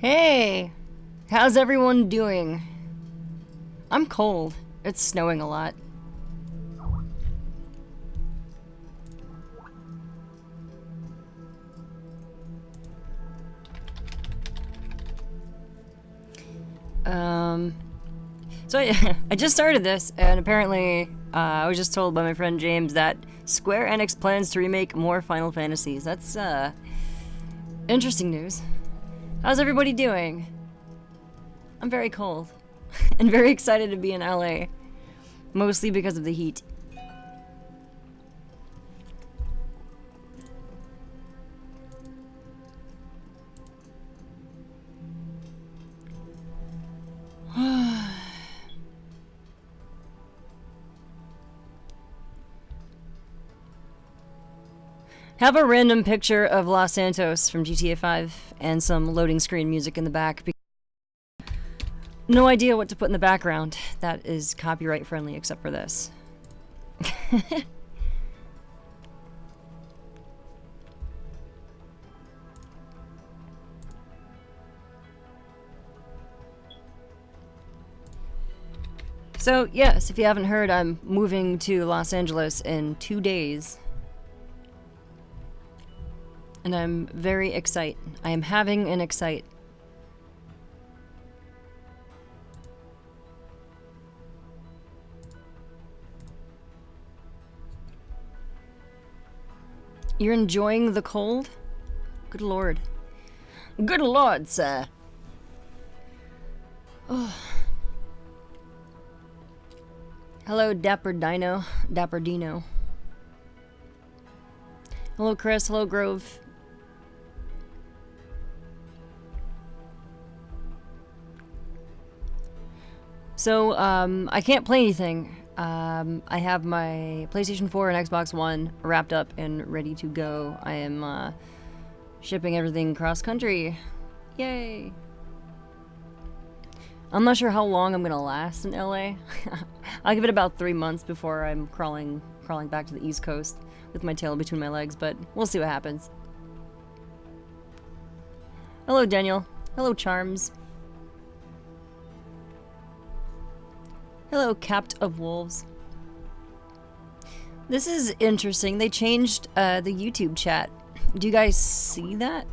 Hey! How's everyone doing? I'm cold. It's snowing a lot. So I just started this, and apparently, I was just told by my friend James that Square Enix plans to remake more Final Fantasies. That's, interesting news. How's everybody doing? I'm very cold. And very excited to be in LA. Mostly because of the heat. Have a random picture of Los Santos from GTA 5 and some loading screen music in the back. No idea what to put in the background that is copyright friendly except for this. So, yes, if you haven't heard, I'm moving to Los Angeles in 2 days. And I'm very excited. I am having an excite. You're enjoying the cold? Good lord. Good lord, sir. Oh. Hello, Dapper Dino. Dapper Dino. Hello, Chris. Hello, Grove. So, I can't play anything. I have my PlayStation 4 and Xbox One wrapped up and ready to go. I am, shipping everything cross-country. Yay! I'm not sure how long I'm gonna last in LA. I'll give it about 3 months before I'm crawling back to the East Coast with my tail between my legs, but we'll see what happens. Hello, Daniel. Hello, Charms. Hello, Capt of Wolves. This is interesting. They changed the YouTube chat. Do you guys see that?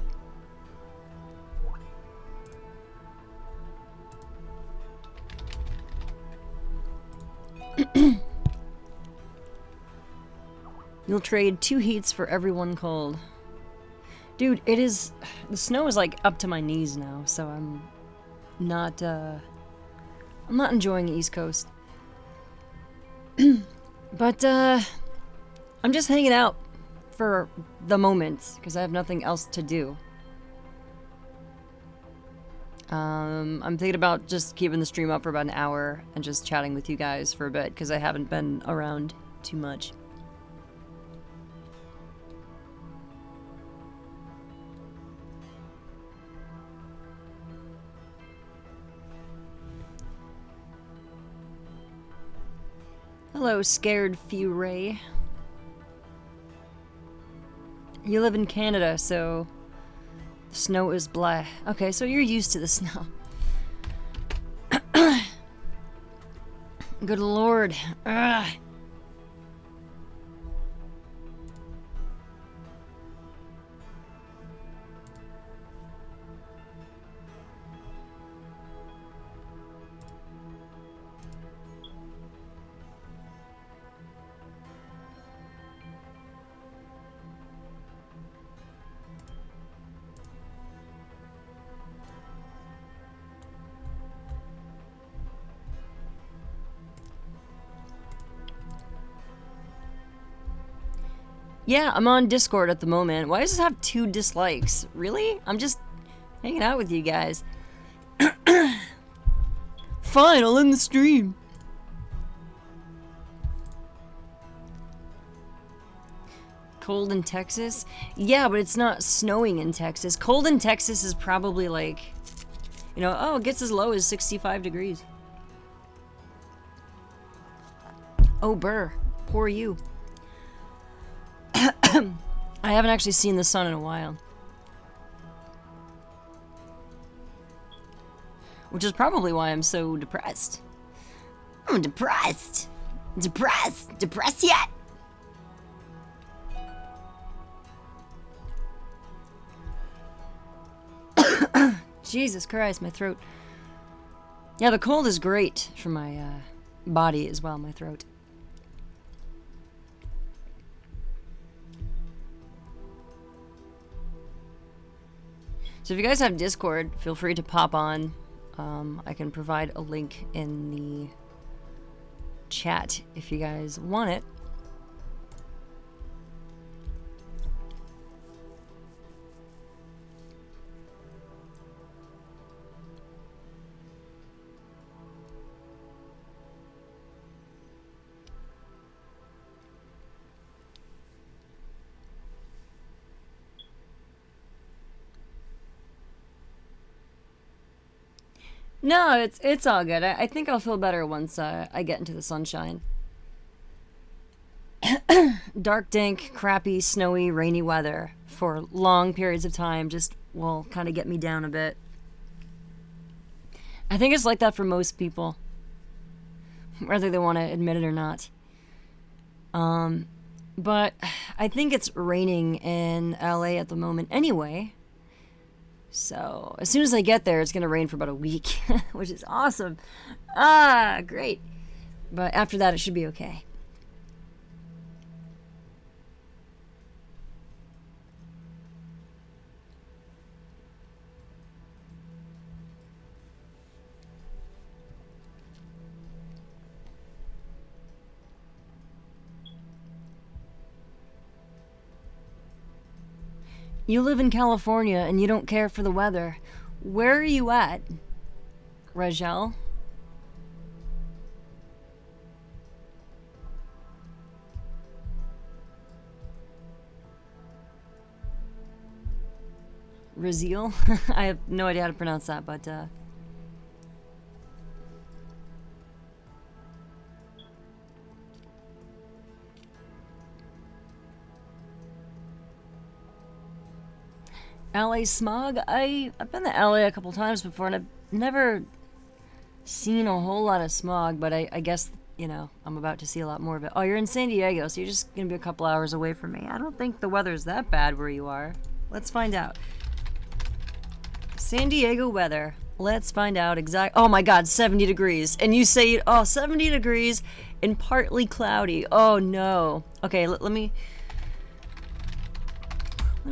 You'll trade 2 heats for every 1 cold. Dude, it is... The snow is like up to my knees now, so I'm not enjoying the East Coast. But, I'm just hanging out for the moment, because I have nothing else to do. I'm thinking about just keeping the stream up for about an hour and just chatting with you guys for a bit, because I haven't been around too much. Hello, Scared Furay. You live in Canada, so the snow is blah. Okay, so you're used to the snow. Good lord. Ugh. Yeah, I'm on Discord at the moment. Why does this have 2 dislikes? Really? I'm just hanging out with you guys. Fine, I'll end the stream. Cold in Texas? Yeah, but it's not snowing in Texas. Cold in Texas is probably like, you know, oh, it gets as low as 65 degrees. Oh, burr. Poor you. I haven't actually seen the sun in a while. which is probably why I'm so depressed. I'm depressed. Depressed. Depressed yet? Jesus Christ, my throat. Yeah, the cold is great for my body as well, my throat. So if you guys have Discord, feel free to pop on. I can provide a link in the chat if you guys want it. No, it's all good. I think I'll feel better once I get into the sunshine. Dark, dank, crappy, snowy, rainy weather for long periods of time just will kind of get me down a bit. I think it's like that for most people, whether they want to admit it or not. But I think it's raining in LA at the moment anyway. So, as soon as I get there, it's going to rain for about a week, which is awesome. Ah, great. But after that, it should be okay. You live in California and you don't care for the weather. Where are you at, Rajel? Raziel? I have no idea how to pronounce that, but LA smog? I've been to LA a couple times before and I've never seen a whole lot of smog, but I guess, you know, I'm about to see a lot more of it. Oh, you're in San Diego, so you're just gonna be a couple hours away from me. I don't think the weather's that bad where you are. Let's find out. San Diego weather. Let's find out exact. Oh my god, 70 degrees. And you say, oh, 70 degrees and partly cloudy. Oh no. Okay, let me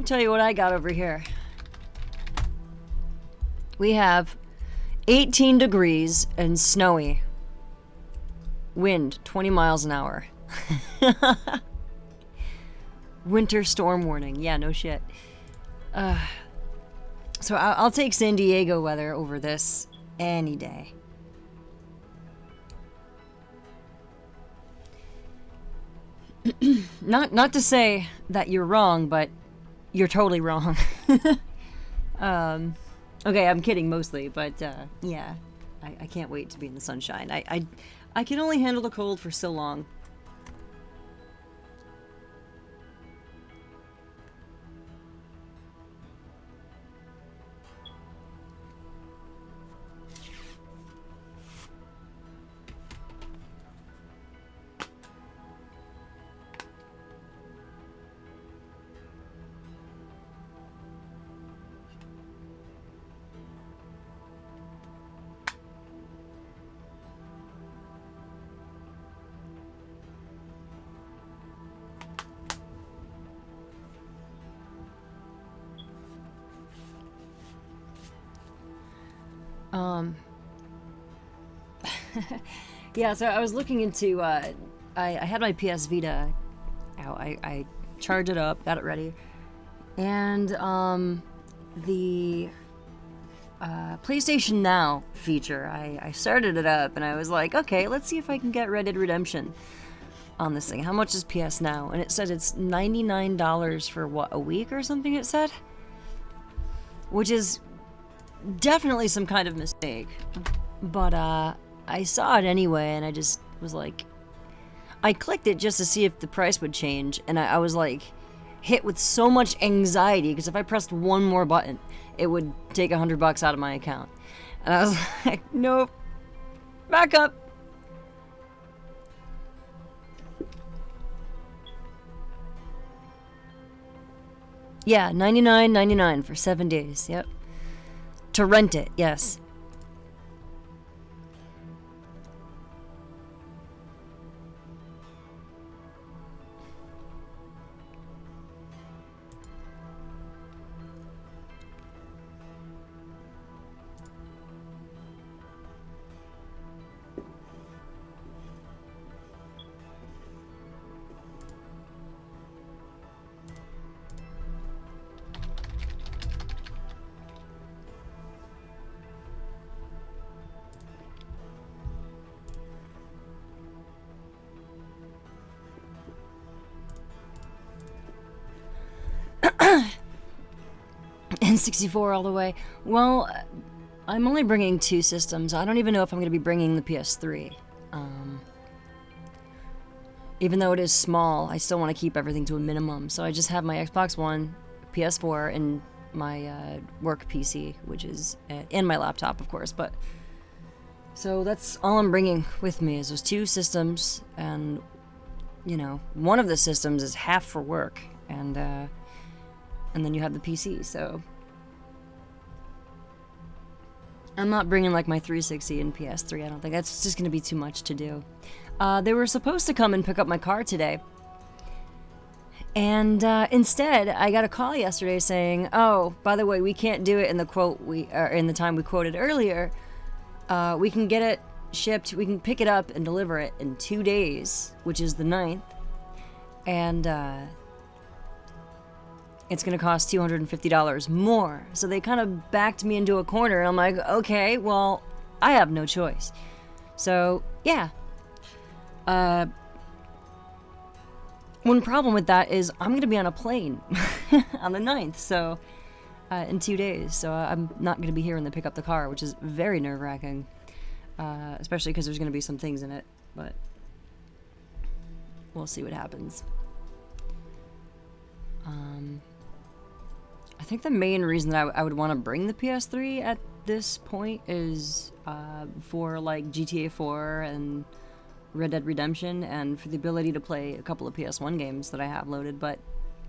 tell you what I got over here. We have 18 degrees and snowy. Wind 20 miles an hour. Winter storm warning. Yeah, no shit. So I'll take San Diego weather over this any day. Not to say that you're wrong, but you're totally wrong. Okay, I'm kidding mostly, but yeah, I can't wait to be in the sunshine. I can only handle the cold for so long. Yeah, so I was looking into, I had my PS Vita out. I charged it up, got it ready. And, the, PlayStation Now feature, I started it up and I was like, okay, let's see if I can get Red Dead Redemption on this thing. How much is PS Now? And it said it's $99 for, what, a week or something it said? Which is definitely some kind of mistake. But, I saw it anyway, and I just was like... I clicked it just to see if the price would change, and I was like... hit with so much anxiety, because if I pressed one more button, it would take $100 out of my account. And I was like, nope, back up. Yeah, $99.99 for 7 days. Yep. To rent it, yes. And 64 all the way. Well, I'm only bringing 2 systems. I don't even know if I'm going to be bringing the PS3. Even though it is small, I still want to keep everything to a minimum. So I just have my Xbox One, PS4, and my work PC, which is and my laptop, of course. But so that's all I'm bringing with me is those 2 systems, and you know, one of the systems is half for work, and then you have the PC. So I'm not bringing like my 360 and PS3. I don't think that's just going to be too much to do. They were supposed to come and pick up my car today. And instead, I got a call yesterday saying, "Oh, by the way, we can't do it in the quote in the time we quoted earlier. We can get it shipped. We can pick it up and deliver it in 2 days, which is the 9th, and it's going to cost $250 more." So they kind of backed me into a corner, and I'm like, "Okay, well, I have no choice." So yeah. One problem with that is I'm going to be on a plane on the 9th, so in 2 days. So I'm not going to be here when they pick up the car, which is very nerve-wracking, especially because there's going to be some things in it. But we'll see what happens. I think the main reason that I would want to bring the PS3 at this point is for like GTA 4 and Red Dead Redemption, and for the ability to play a couple of PS1 games that I have loaded. But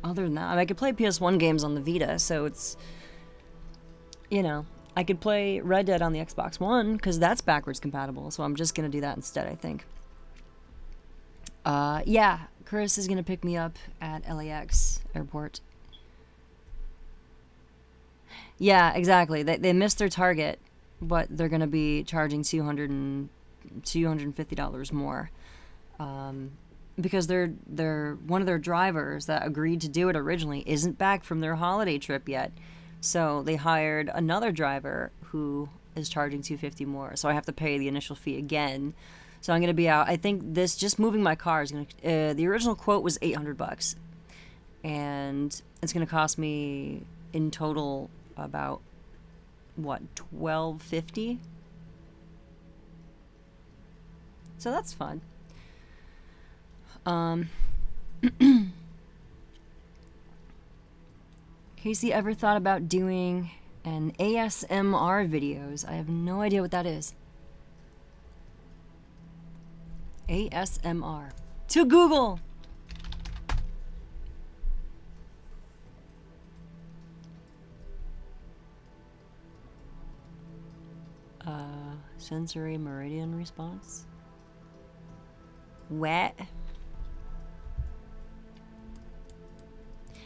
other than that, I mean, I could play PS1 games on the Vita, so it's, you know, I could play Red Dead on the Xbox One, because that's backwards compatible, so I'm just going to do that instead, I think. Yeah, Chris is going to pick me up at LAX airport. Yeah, exactly. They missed their target, but they're going to be charging $250 more, because they're one of their drivers that agreed to do it originally isn't back from their holiday trip yet, so they hired another driver who is charging $250 more. So I have to pay the initial fee again. So I'm gonna be out. I think this just moving my car is gonna. The original quote was $800, and it's gonna cost me in total about what, $1,250. So that's fun. Casey ever thought about doing an ASMR videos? I have no idea what that is. ASMR. To Google! Sensory meridian response? What?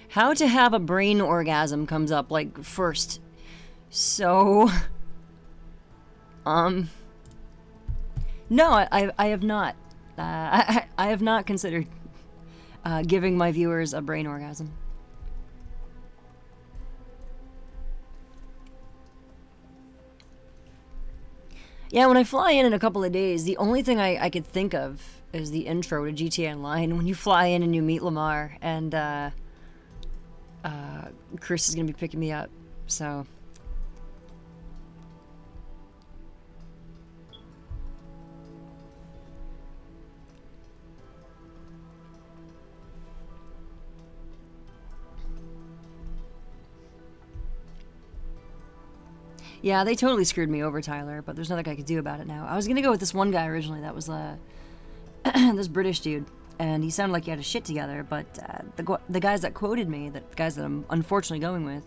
How to have a brain orgasm comes up like first. So no, I have not. I have not considered giving my viewers a brain orgasm. Yeah, when I fly in a couple of days, the only thing I could think of is the intro to GTA Online, when you fly in and you meet Lamar, and Chris is going to be picking me up, so... Yeah, they totally screwed me over, Tyler, but there's nothing I could do about it now. I was gonna go with this one guy originally that was this British dude, and he sounded like he had his shit together, but the guys that quoted me, the guys that I'm unfortunately going with,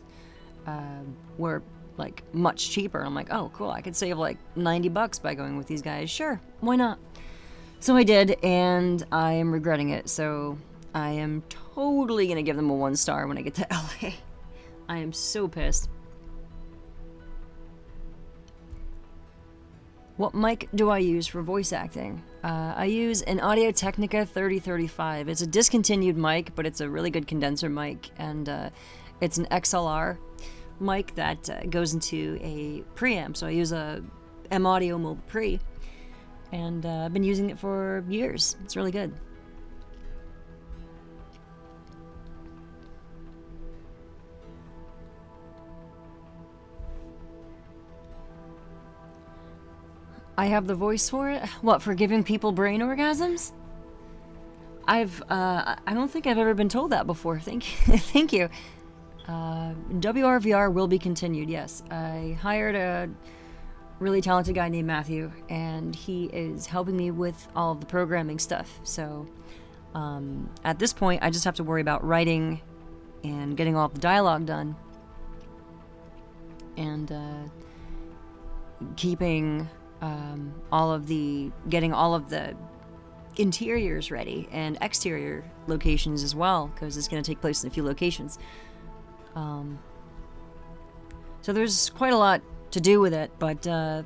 were like much cheaper. I'm like, oh, cool, I could save like $90 by going with these guys. Sure, why not? So I did, and I am regretting it, so I am totally gonna give them a 1 star when I get to LA. I am so pissed. What mic do I use for voice acting? I use an Audio-Technica 3035. It's a discontinued mic, but it's a really good condenser mic, and it's an XLR mic that goes into a preamp. So I use a M-Audio Mobile Pre, and I've been using it for years. It's really good. I have the voice for it? What, for giving people brain orgasms? I don't think I've ever been told that before. Thank you. WRVR will be continued, yes. I hired a really talented guy named Matthew, and he is helping me with all of the programming stuff. So, at this point, I just have to worry about writing and getting all of the dialogue done. And, getting all of the interiors ready and exterior locations as well, because it's going to take place in a few locations. So there's quite a lot to do with it, but a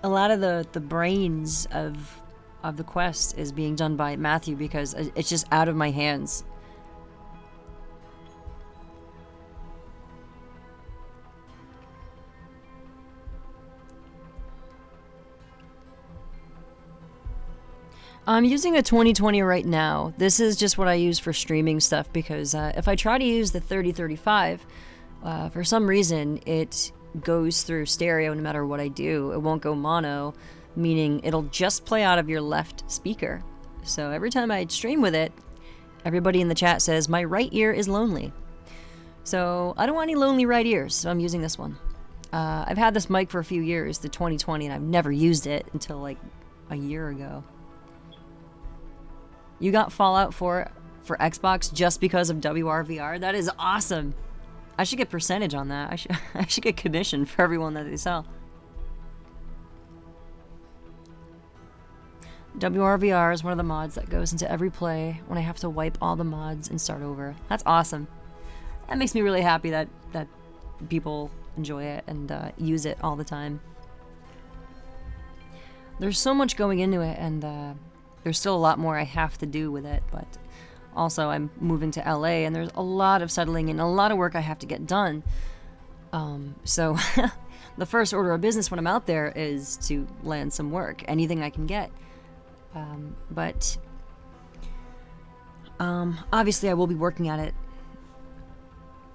lot of the brains of the quest is being done by Matthew, because it's just out of my hands. I'm using a 2020 right now. This is just what I use for streaming stuff, because if I try to use the 3035, for some reason it goes through stereo no matter what I do. It won't go mono, meaning it'll just play out of your left speaker. So every time I stream with it, everybody in the chat says, my right ear is lonely. So I don't want any lonely right ears, so I'm using this one. I've had this mic for a few years, the 2020, and I've never used it until like a year ago. You got Fallout 4 for Xbox just because of WRVR? That is awesome. I should get percentage on that. I should get commission for everyone that they sell. WRVR is one of the mods that goes into every play when I have to wipe all the mods and start over. That's awesome. That makes me really happy that people enjoy it and use it all the time. There's so much going into it, and there's still a lot more I have to do with it, but also I'm moving to LA, and there's a lot of settling and a lot of work I have to get done. So the first order of business when I'm out there is to land some work, anything I can get. But obviously I will be working at it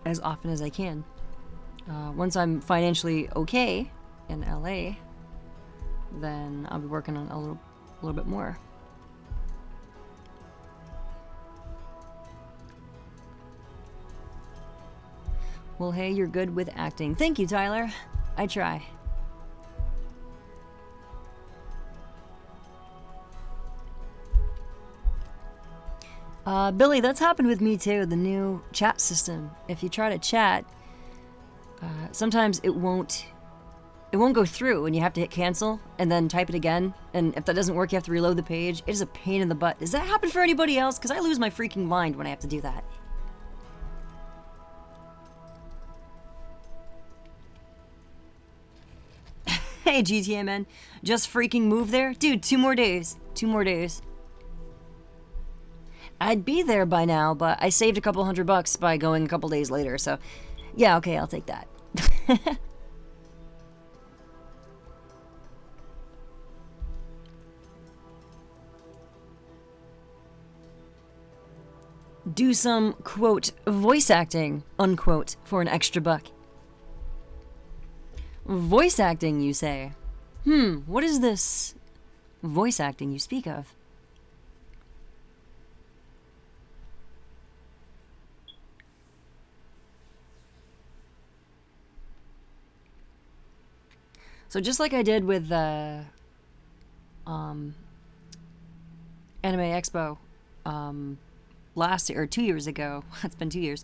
as often as I can. Once I'm financially okay in LA, then I'll be working on a little bit more. Well, hey, you're good with acting. Thank you, Tyler. I try. Billy, that's happened with me too, the new chat system. If you try to chat, sometimes it won't go through, and you have to hit cancel and then type it again, and if that doesn't work, you have to reload the page. It is a pain in the butt. Does that happen for anybody else? Because I lose my freaking mind when I have to do that. Hey, GTMN, just freaking move there? Dude, 2 more days. 2 more days. I'd be there by now, but I saved a couple $100 by going a couple days later, so yeah, okay, I'll take that. Do some, quote, voice acting, unquote, for an extra buck. Voice acting, you say? What is this voice acting you speak of? So just like I did with Anime Expo last year, or 2 years ago. It's been 2 years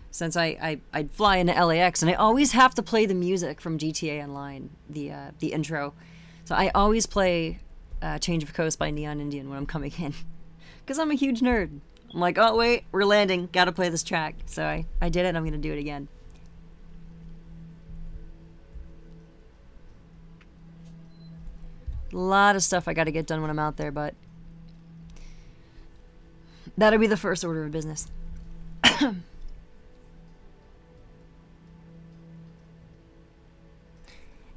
since I'd fly into LAX, and I always have to play the music from GTA Online, the intro. So I always play Change of Coast by Neon Indian when I'm coming in, because I'm a huge nerd. I'm like, oh wait, we're landing, gotta play this track. So I did it, and I'm gonna do it again. A lot of stuff I gotta get done when I'm out there, but that'll be the first order of business.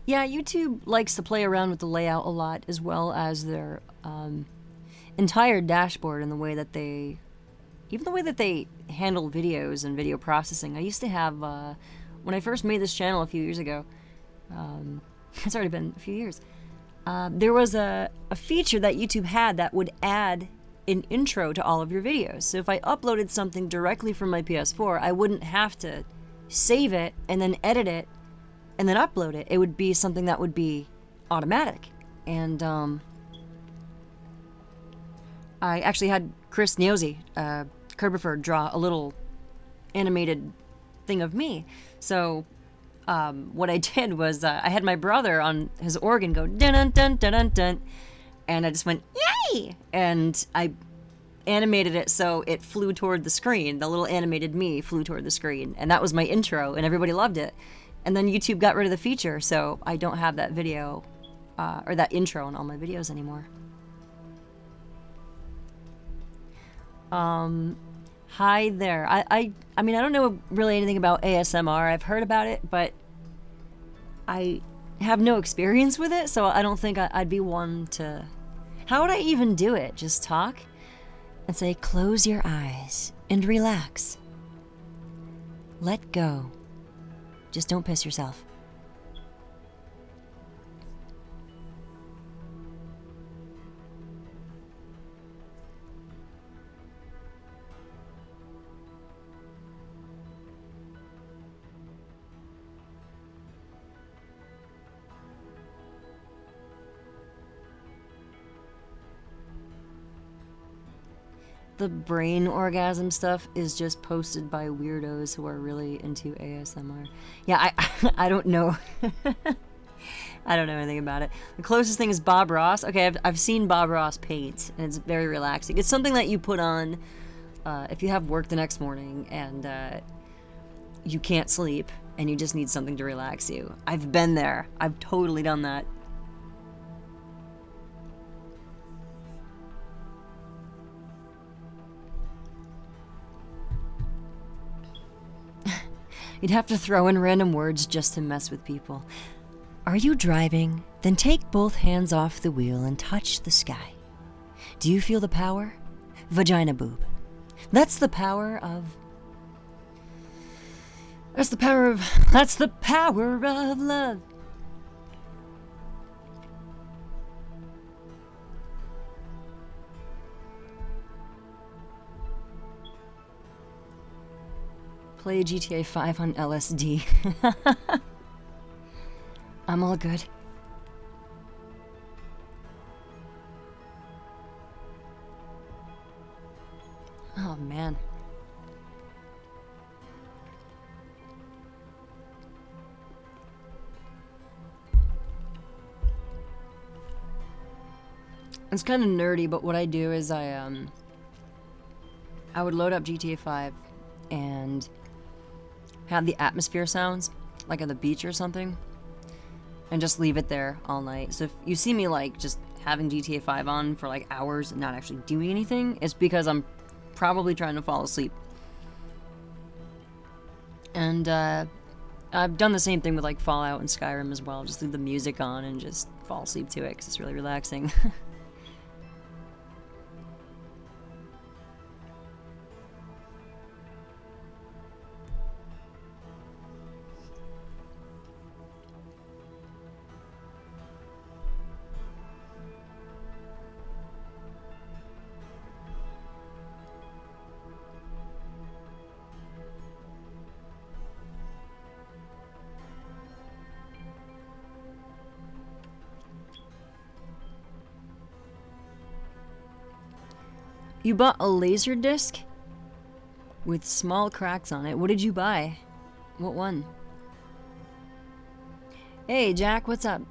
Yeah, YouTube likes to play around with the layout a lot, as well as their entire dashboard and the way that they, even the way that they handle videos and video processing. I used to have, when I first made this channel a few years ago, it's already been a few years, there was a feature that YouTube had that would add an intro to all of your videos. So if I uploaded something directly from my PS4, I wouldn't have to save it and then edit it and then upload it. It would be something that would be automatic. And I actually had Chris Niosi, Kerberford, draw a little animated thing of me. So what I did was I had my brother on his organ go dun dun dun dun dun dun, and I just went yay, and I animated it so it flew toward the screen. The little animated me flew toward the screen, and that was my intro, and everybody loved it. And then YouTube got rid of the feature, so I don't have that video or that intro in all my videos anymore. Hi there. I mean, I don't know really anything about ASMR. I've heard about it, but I have no experience with it, so I don't think I'd be one to... How would I even do it? Just talk and say, close your eyes and relax. Let go. Just don't piss yourself. The brain orgasm stuff is just posted by weirdos who are really into ASMR. Yeah, I don't know. I don't know anything about it. The closest thing is Bob Ross. Okay, I've seen Bob Ross paint, and it's very relaxing. It's something that you put on if you have work the next morning and you can't sleep and you just need something to relax you. I've been there. I've totally done that. You'd have to throw in random words just to mess with people. Are you driving? Then take both hands off the wheel and touch the sky. Do you feel the power? Vagina boob. That's the power of... That's the power of love. Play GTA 5 on LSD. I'm all good. Oh man. It's kind of nerdy, but what I do is I would load up GTA 5 and have the atmosphere sounds, like on the beach or something, and just leave it there all night. So if you see me like just having GTA 5 on for like hours and not actually doing anything, it's because I'm probably trying to fall asleep. And I've done the same thing with like Fallout and Skyrim as well. Just leave the music on and just fall asleep to it because it's really relaxing. You bought a laser disc? With small cracks on it. What did you buy? What one? Hey, Jack, what's up?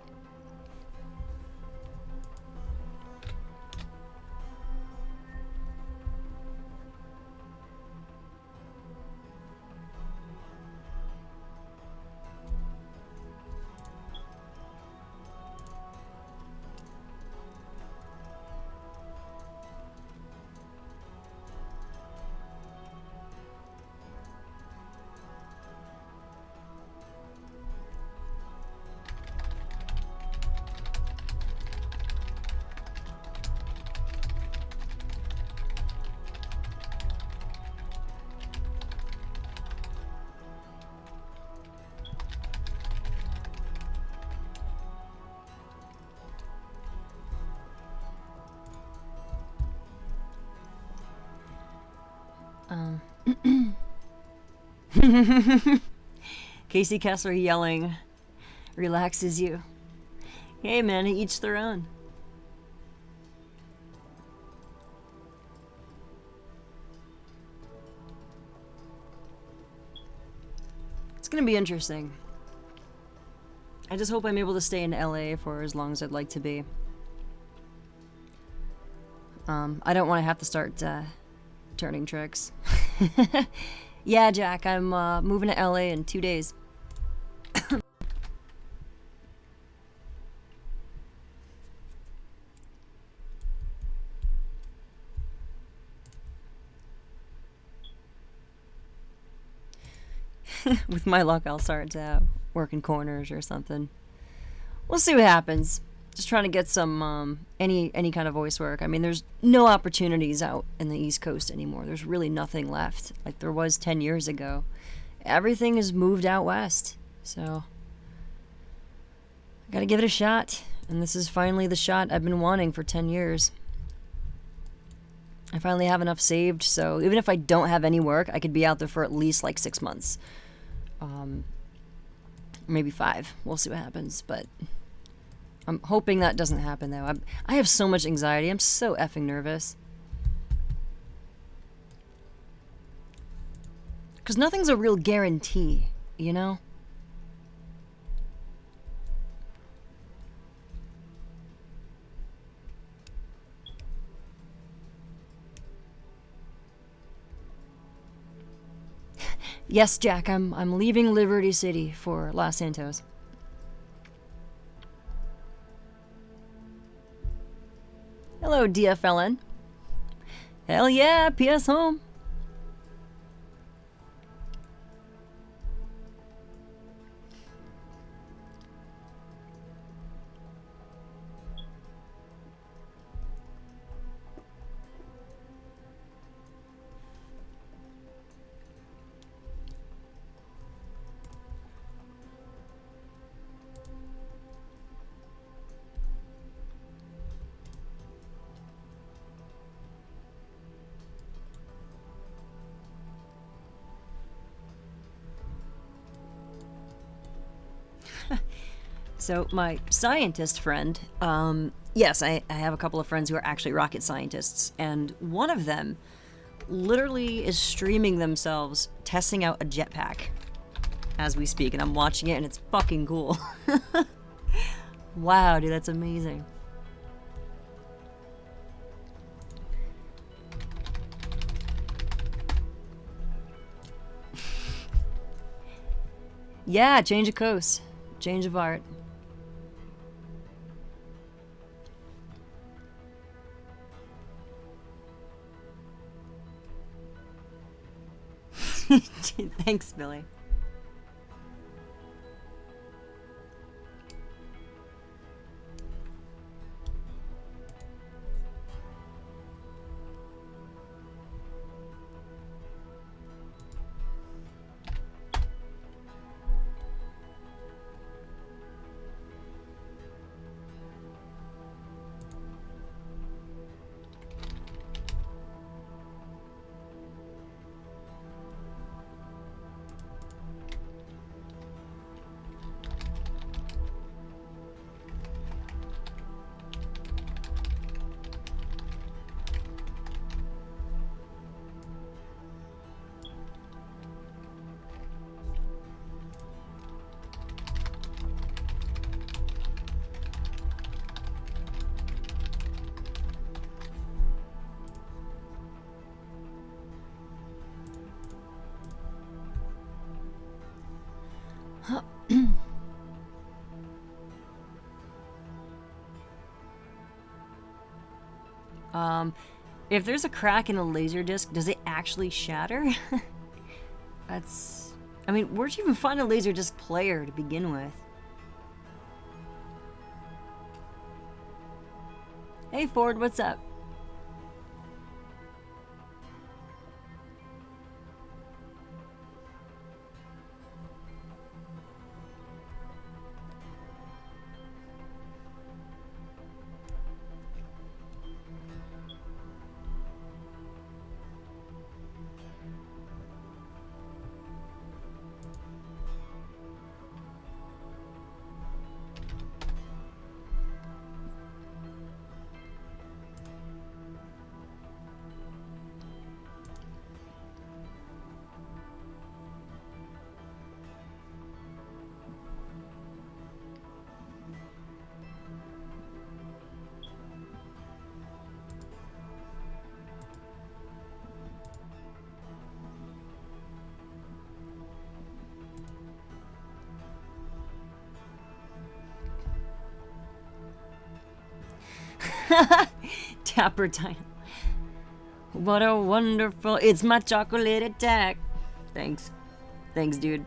Casey Kessler yelling relaxes you. Hey man, each their own. It's gonna be interesting. I just hope I'm able to stay in LA for as long as I'd like to be. I don't want to have to start turning tricks. Yeah, Jack, I'm moving to LA in 2 days. With my luck, I'll start working corners or something. We'll see what happens. Just trying to get some any kind of voice work. I mean, there's no opportunities out in the East Coast anymore. There's really nothing left, like there was 10 years ago. Everything has moved out west, so I gotta give it a shot. And this is finally the shot I've been wanting for 10 years. I finally have enough saved, so even if I don't have any work, I could be out there for at least like 6 months. Maybe 5. We'll see what happens, but I'm hoping that doesn't happen, though. I have so much anxiety. I'm so effing nervous. Because nothing's a real guarantee, you know? Yes, Jack, I'm leaving Liberty City for Los Santos. Hello, DFLN. Hell yeah, PS home. So my scientist friend, yes, I have a couple of friends who are actually rocket scientists, and one of them literally is streaming themselves testing out a jetpack as we speak, and I'm watching it, and it's fucking cool. Wow, dude, that's amazing. Yeah, change of coast, change of art. Thanks, Billy. If there's a crack in a laser disc, does it actually shatter? That's... I mean, where'd you even find a laser disc player to begin with? Hey Ford, what's up? Tapper Dino. What a wonderful... It's my chocolate attack. Thanks. Thanks, dude.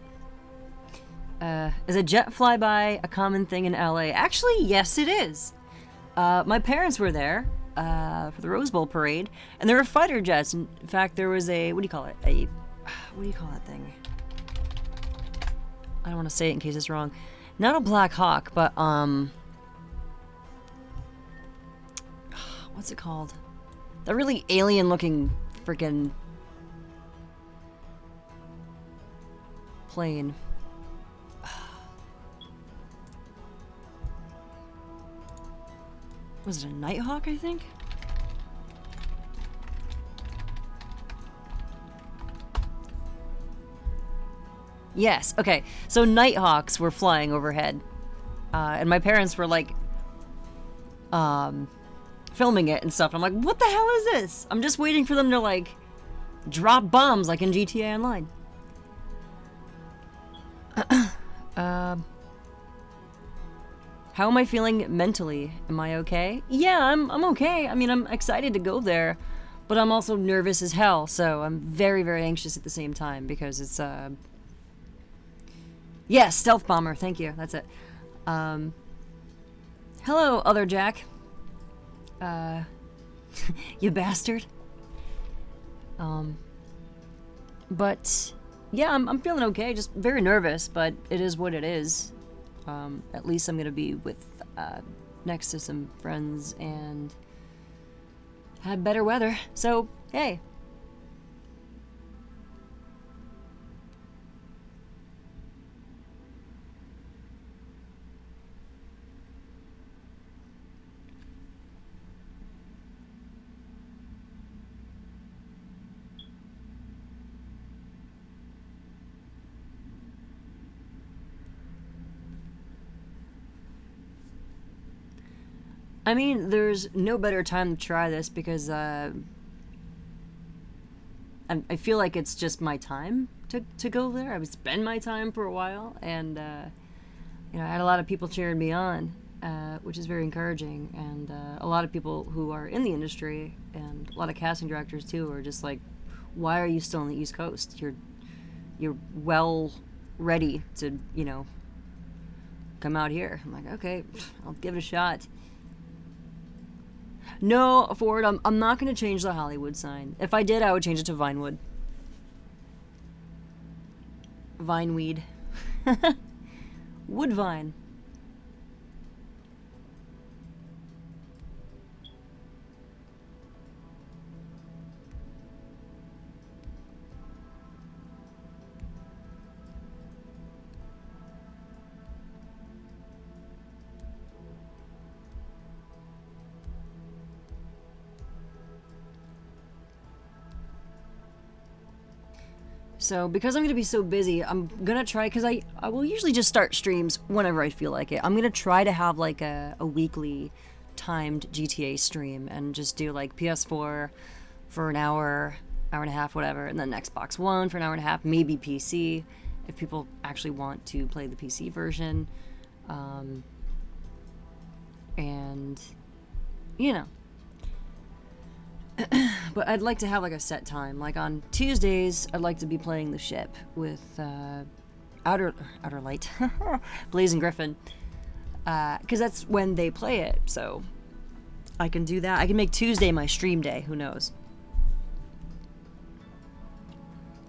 Is a jet flyby a common thing in LA? Actually, yes, it is. My parents were there for the Rose Bowl parade, and there were fighter jets. In fact, there was a... What do you call it? What do you call that thing? I don't want to say it in case it's wrong. Not a Black Hawk, but, what's it called? That really alien-looking freaking plane. Was it a Nighthawk, I think? Yes, okay. So Nighthawks were flying overhead. And my parents were like, filming it and stuff. I'm like, what the hell is this? I'm just waiting for them to like drop bombs like in GTA Online. How am I feeling mentally? Am I okay? Yeah, I'm okay. I mean, I'm excited to go there, but I'm also nervous as hell. So I'm very, very anxious at the same time because it's yeah, stealth bomber. Thank you. That's it. Hello, other Jack. You bastard. But yeah, I'm feeling okay. Just very nervous, but it is what it is. At least I'm gonna be with next to some friends and have better weather. So hey. I mean, there's no better time to try this because I feel like it's just my time to go there. I've spent my time for a while, and you know, I had a lot of people cheering me on, which is very encouraging, and a lot of people who are in the industry and a lot of casting directors too are just like, why are you still on the East Coast? You're well ready to, you know, come out here. I'm like, okay, I'll give it a shot. No, Ford, I'm not going to change the Hollywood sign. If I did, I would change it to Vinewood. Vineweed. Woodvine. So, because I'm going to be so busy, I'm going to try, because I will usually just start streams whenever I feel like it. I'm going to try to have, like, a weekly timed GTA stream and just do, like, PS4 for an hour, hour and a half, whatever, and then Xbox One for an hour and a half, maybe PC, if people actually want to play the PC version. And, you know. But I'd like to have like a set time. Like on Tuesdays, I'd like to be playing the ship with Outer Light, Blaze and Griffin, because that's when they play it. So I can do that. I can make Tuesday my stream day. Who knows?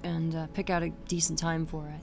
And pick out a decent time for it.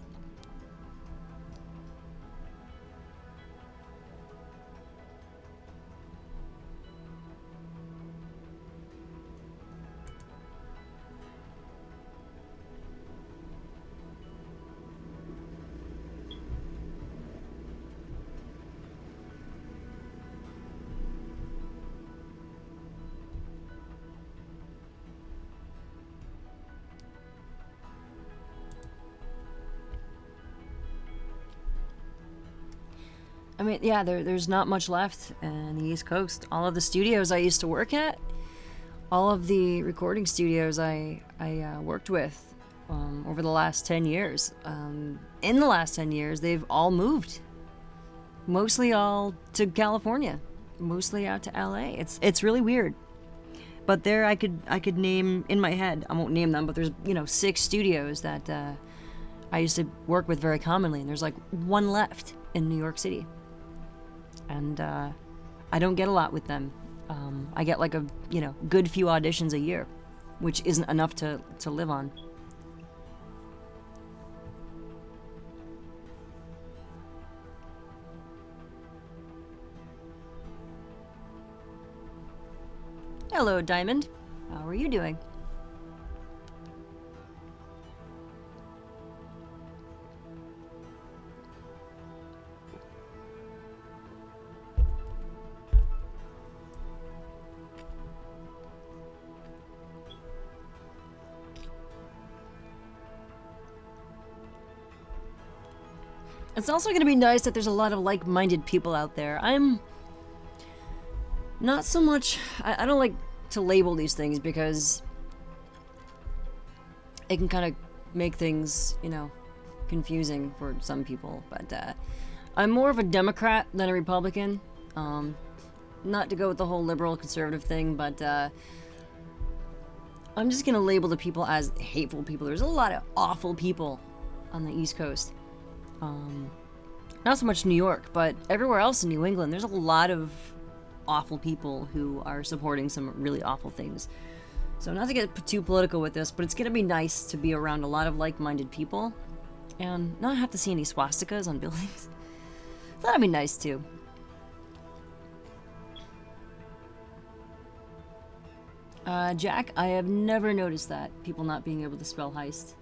I mean, yeah, there's not much left in the East Coast. All of the studios I used to work at, all of the recording studios I worked with over the last 10 years, in the last 10 years, they've all moved. Mostly all to California, mostly out to LA. It's really weird. But there I could name in my head, I won't name them, but there's, 6 studios that I used to work with very commonly, and there's like one left in New York City. And I don't get a lot with them. I get like a good few auditions a year, which isn't enough to live on. Hello, Diamond. How are you doing? It's also going to be nice that there's a lot of like-minded people out there. I'm not so much... I don't like to label these things because it can kind of make things, confusing for some people. But I'm more of a Democrat than a Republican. Not to go with the whole liberal conservative thing, but I'm just going to label the people as hateful people. There's a lot of awful people on the East Coast. Not so much New York, but everywhere else in New England, there's a lot of awful people who are supporting some really awful things. So not to get too political with this, but it's gonna be nice to be around a lot of like-minded people and not have to see any swastikas on buildings. That'd be nice too. Jack, I have never noticed that, people not being able to spell heist.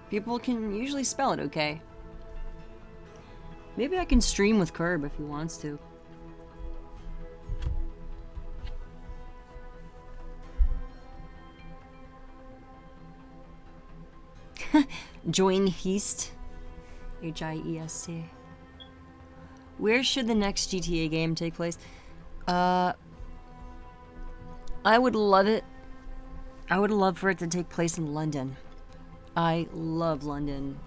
People can usually spell it okay. Maybe I can stream with Curb if he wants to. Join Heist. H-I-E-S-T. Where should the next GTA game take place? I would love it. I would love for it to take place in London. I love London,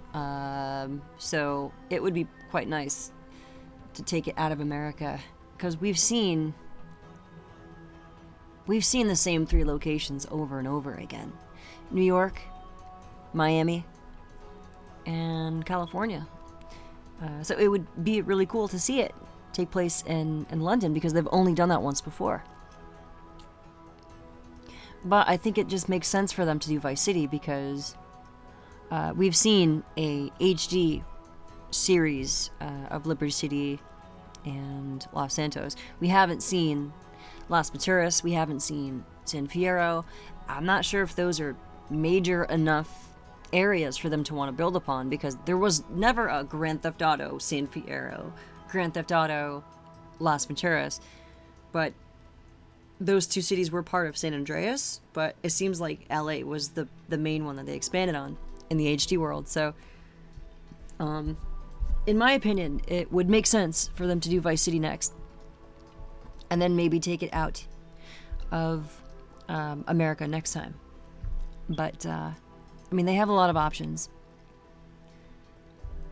so it would be quite nice to take it out of America, because we've seen the same 3 locations over and over again. New York, Miami, and California. So it would be really cool to see it take place in London, because they've only done that once before. But I think it just makes sense for them to do Vice City, because we've seen a HD series of Liberty City and Los Santos. We haven't seen Las Venturas. We haven't seen San Fierro. I'm not sure if those are major enough areas for them to want to build upon, because there was never a Grand Theft Auto San Fierro, Grand Theft Auto Las Venturas. But those 2 cities were part of San Andreas, but it seems like LA was the main one that they expanded on in the HD world. So in my opinion, it would make sense for them to do Vice City next, and then maybe take it out of America next time. But I mean, they have a lot of options.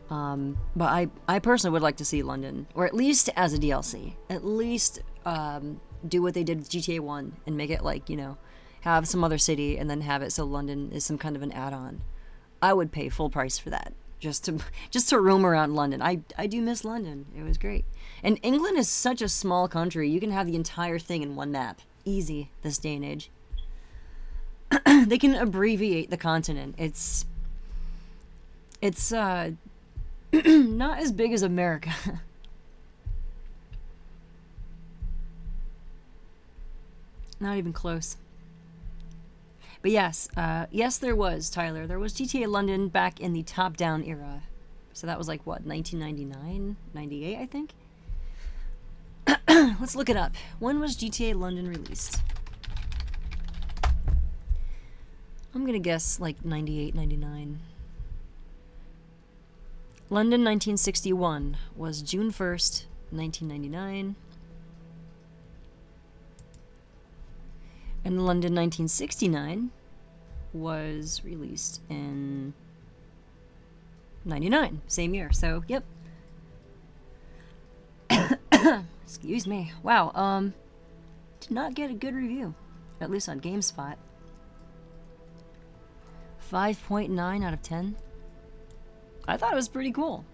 But I personally would like to see London, or at least as a DLC. At least do what they did with GTA 1 and make it like, you know, have some other city and then have it so London is some kind of an add-on. I would pay full price for that. Just to roam around London. I do miss London. It was great. And England is such a small country. You can have the entire thing in one map. Easy this day and age. They can abbreviate the continent. It's not as big as America. Not even close. But yes, yes there was, Tyler. There was GTA London back in the top-down era. So that was like, what, 1999? 98, I think? Let's look it up. When was GTA London released? I'm gonna guess like 98, 99. London 1961 was June 1st, 1999. And London 1969 was released in 99, same year. So, yep. Excuse me. Wow, did not get a good review, at least on GameSpot. 5.9 out of 10. I thought it was pretty cool.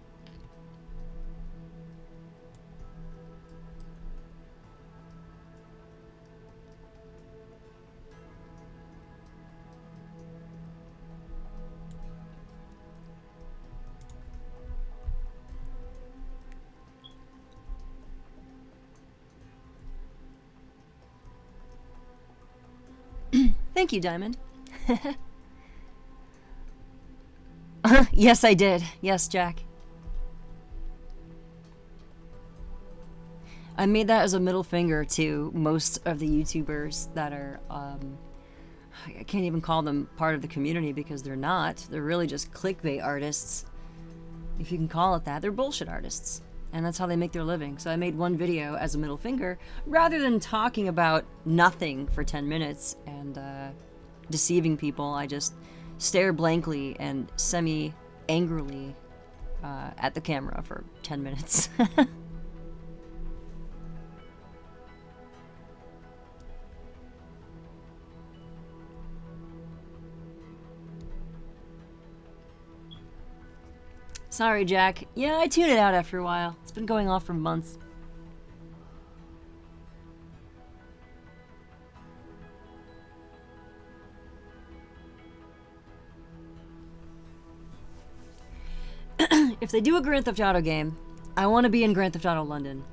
Thank you, Diamond. Yes, I did. Yes, Jack. I made that as a middle finger to most of the YouTubers that are, I can't even call them part of the community because they're not. They're really just clickbait artists. If you can call it that. They're bullshit artists. And that's how they make their living. So I made one video as a middle finger rather than talking about nothing for 10 minutes and deceiving people. I just stare blankly and semi-angrily at the camera for 10 minutes. Sorry, Jack. Yeah, I tune it out after a while. It's been going off for months. If they do a Grand Theft Auto game, I want to be in Grand Theft Auto London.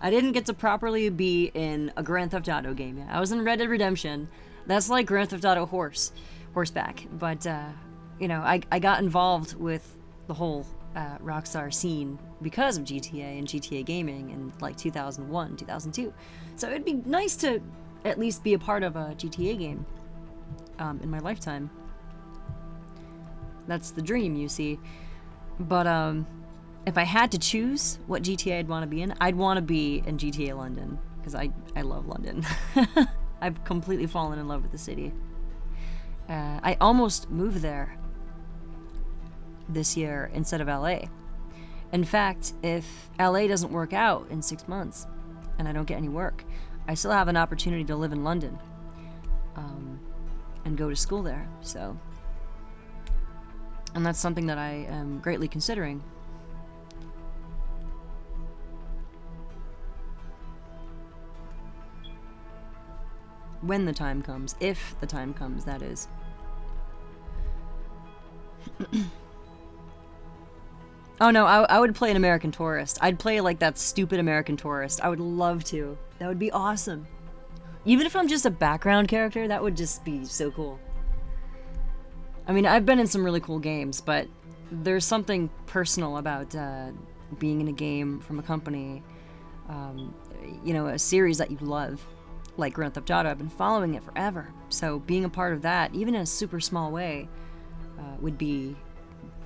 I didn't get to properly be in a Grand Theft Auto game yet. I was in Red Dead Redemption. That's like Grand Theft Auto horseback. But, you know, I got involved with the whole Rockstar scene because of GTA and GTA gaming in like 2001, 2002. So it'd be nice to at least be a part of a GTA game in my lifetime. That's the dream, you see. But if I had to choose what GTA I'd want to be in, I'd want to be in GTA London because I love London. I've completely fallen in love with the city. I almost moved there this year instead of LA. In fact, if LA doesn't work out in 6 months and I don't get any work, I still have an opportunity to live in London and go to school there. So, and that's something that I am greatly considering. When the time comes. If the time comes, that is. Oh no, I would play an American Tourist. I'd play like that stupid American Tourist. I would love to. That would be awesome. Even if I'm just a background character, that would just be so cool. I mean, I've been in some really cool games, but there's something personal about being in a game from a company, you know, a series that you love, like Grand Theft Auto. I've been following it forever. So being a part of that, even in a super small way, would be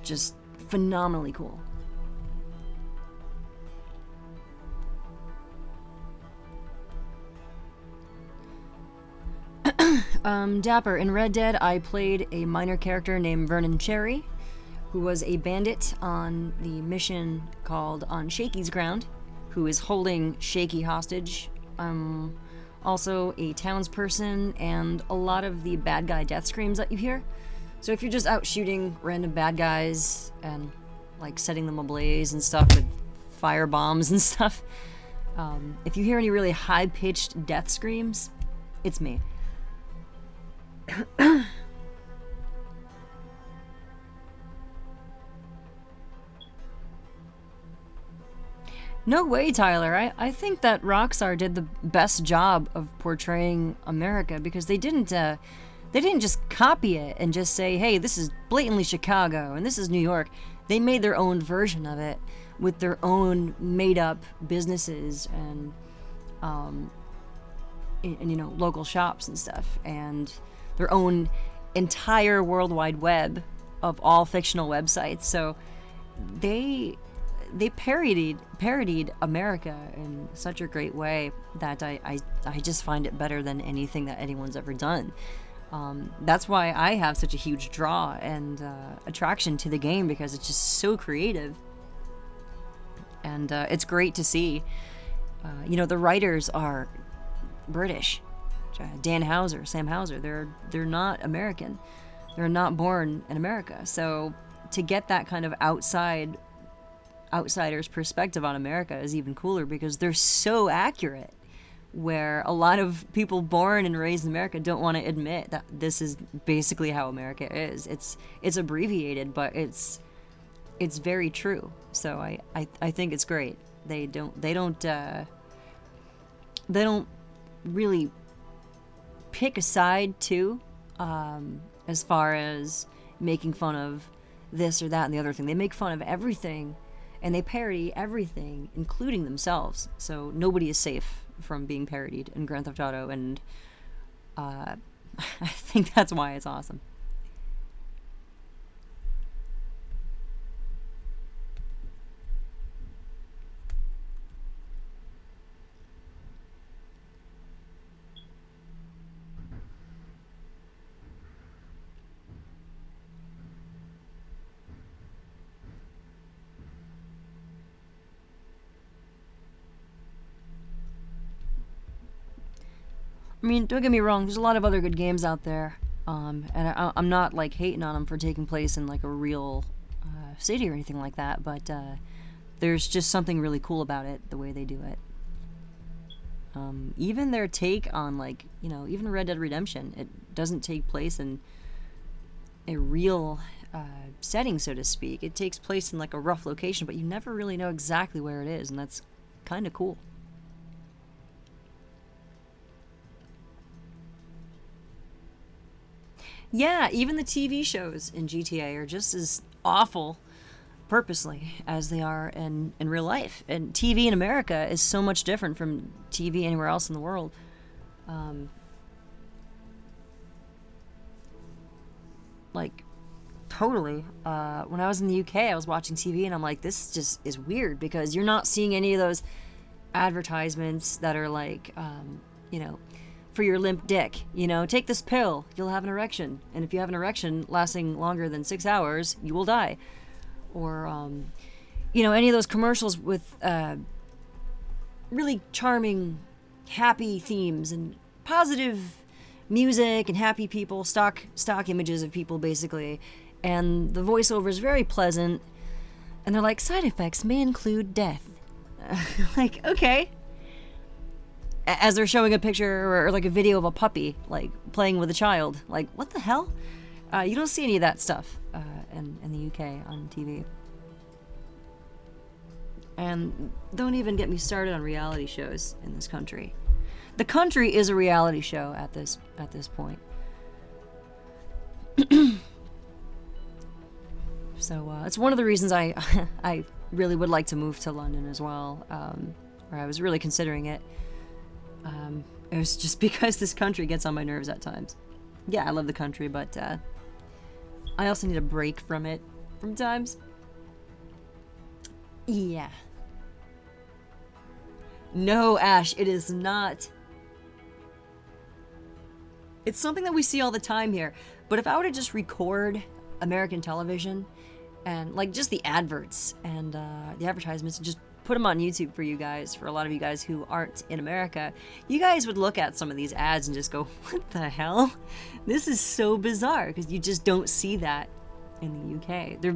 just phenomenally cool. Dapper, in Red Dead, I played a minor character named Vernon Cherry, who was a bandit on the mission called On Shaky's Ground, who is holding Shaky hostage. Also a townsperson, and a lot of the bad guy death screams that you hear. So if you're just out shooting random bad guys and like setting them ablaze and stuff with fire bombs and stuff, if you hear any really high-pitched death screams, it's me. No way, Tyler. I think that Rockstar did the best job of portraying America, because they didn't just copy it and just say, hey, this is blatantly Chicago and this is New York. They made their own version of it with their own made-up businesses and you know, local shops and stuff, and their own entire World Wide Web of all fictional websites. So they parodied America in such a great way that I just find it better than anything that anyone's ever done. That's why I have such a huge draw and attraction to the game, because it's just so creative, and it's great to see. You know, the writers are British. Dan Houser, Sam Houser, they're not American. They're not born in America. So to get that kind of outsider's perspective on America is even cooler, because they're so accurate, where a lot of people born and raised in America don't want to admit that this is basically how America is. It's abbreviated, but it's very true. So I think it's great. They don't really pick a side too, as far as making fun of this or that and the other thing. They make fun of everything, and they parody everything, including themselves. So nobody is safe from being parodied in Grand Theft Auto, and I think that's why it's awesome. I mean, don't get me wrong, there's a lot of other good games out there, and I'm not, like, hating on them for taking place in, like, a real city or anything like that, but there's just something really cool about it, the way they do it. Even their take on, like, you know, even Red Dead Redemption, it doesn't take place in a real setting, so to speak. It takes place in, like, a rough location, but you never really know exactly where it is, and that's kind of cool. Yeah, even the TV shows in GTA are just as awful purposely as they are in real life. And TV in America is so much different from TV anywhere else in the world. Like, totally. When I was in the UK, I was watching TV, and I'm like, this just is weird, because you're not seeing any of those advertisements that are like, you know, for your limp dick, you know, take this pill, you'll have an erection, and if you have an erection lasting longer than 6 hours, you will die. Or you know, any of those commercials with really charming, happy themes and positive music and happy people, stock images of people, basically, and the voiceover is very pleasant, and they're like, side effects may include death. Like, okay. As they're showing a picture or like a video of a puppy, like, playing with a child. Like, what the hell? You don't see any of that stuff in the UK on TV. And don't even get me started on reality shows in this country. The country is a reality show at this point. So it's one of the reasons I really would like to move to London as well, or I was really considering it. It was just because this country gets on my nerves at times. Yeah, I love the country, but I also need a break from it from times. Yeah. No, Ash, it is not. It's something that we see all the time here. But if I were to just record American television and like just the adverts and the advertisements and just put them on YouTube for you guys, for a lot of you guys who aren't in America, you guys would look at some of these ads and just go, what the hell? This is so bizarre, because you just don't see that in the UK. They're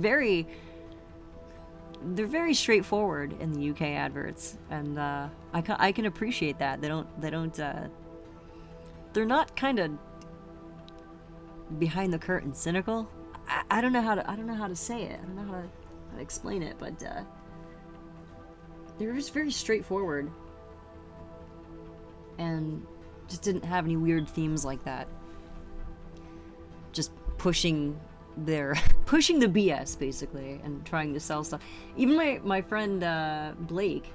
very straightforward in the UK adverts, and I can appreciate that. They're not kind of behind the curtain cynical. I don't know how to say it. I don't know how to explain it, but they're just very straightforward, and just didn't have any weird themes like that. Just pushing the BS basically, and trying to sell stuff. Even my friend Blake,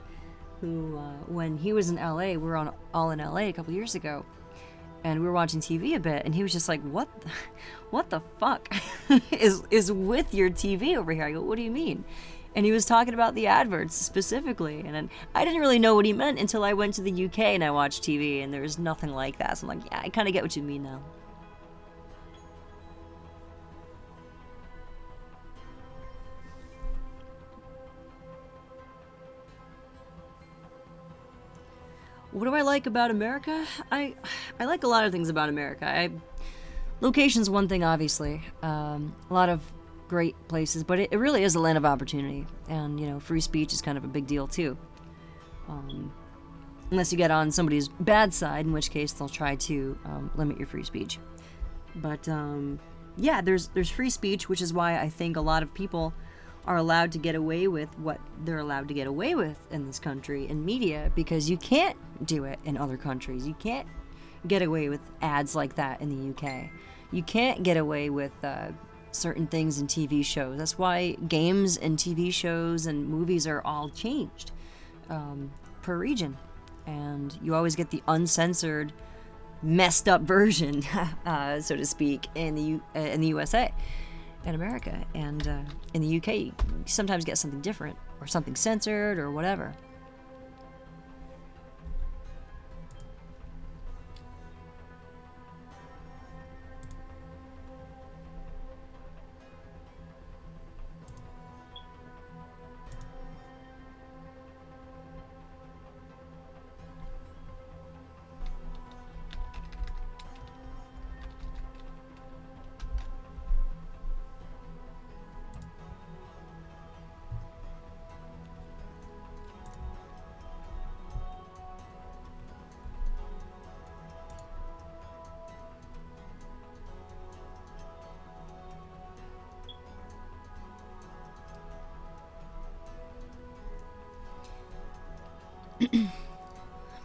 who when he was in LA, we were all in LA a couple years ago, and we were watching TV a bit, and he was just like, what the fuck is with your TV over here? I go, what do you mean? And he was talking about the adverts specifically, and I didn't really know what he meant until I went to the UK and I watched TV, and there was nothing like that. So I'm like, yeah, I kind of get what you mean now. What do I like about America? I like a lot of things about America. Location's one thing, obviously. A lot of great places, but it really is a land of opportunity, and you know, free speech is kind of a big deal too. Unless you get on somebody's bad side, in which case they'll try to limit your free speech. But yeah, there's free speech, which is why I think a lot of people are allowed to get away with what they're allowed to get away with in this country in media, because you can't do it in other countries. You can't get away with ads like that in the UK. You can't get away with certain things in TV shows. That's why games and TV shows and movies are all changed per region, and you always get the uncensored, messed up version, so to speak, in the USA, in America, and in the UK, you sometimes get something different or something censored or whatever.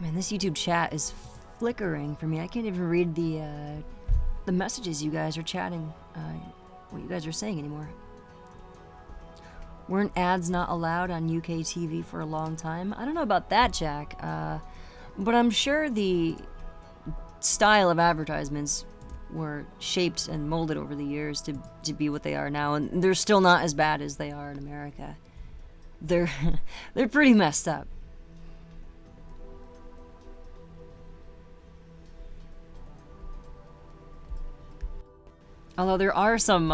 Man, this YouTube chat is flickering for me. I can't even read the messages you guys are chatting, what you guys are saying anymore. Weren't ads not allowed on UK TV for a long time? I don't know about that, Jack, but I'm sure the style of advertisements were shaped and molded over the years to be what they are now, and they're still not as bad as they are in America. They're pretty messed up. Although there are some,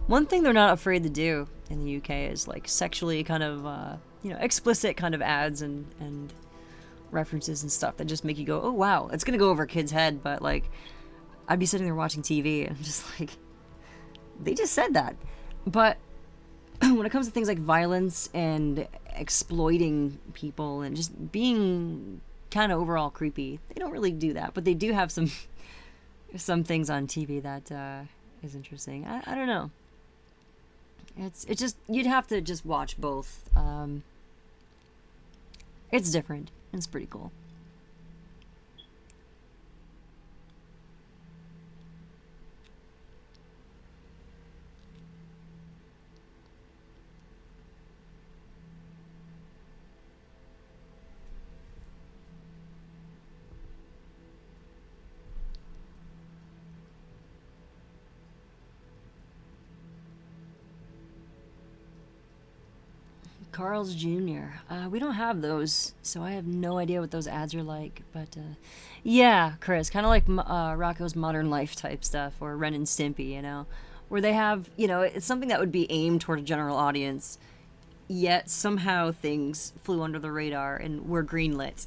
one thing they're not afraid to do in the UK is like sexually kind of, explicit kind of ads and references and stuff that just make you go, oh wow, it's gonna go over a kid's head, but like, I'd be sitting there watching TV and just like, they just said that. But when it comes to things like violence and exploiting people and just being kind of overall creepy, they don't really do that, but they do have some things on TV that is interesting. I don't know. It's just, you'd have to just watch both. It's different. It's pretty cool. Carl's Jr. We don't have those, so I have no idea what those ads are like. But yeah, Chris, kind of like Rocco's Modern Life type stuff, or Ren and Stimpy, you know, where they have, you know, it's something that would be aimed toward a general audience, yet somehow things flew under the radar and were greenlit.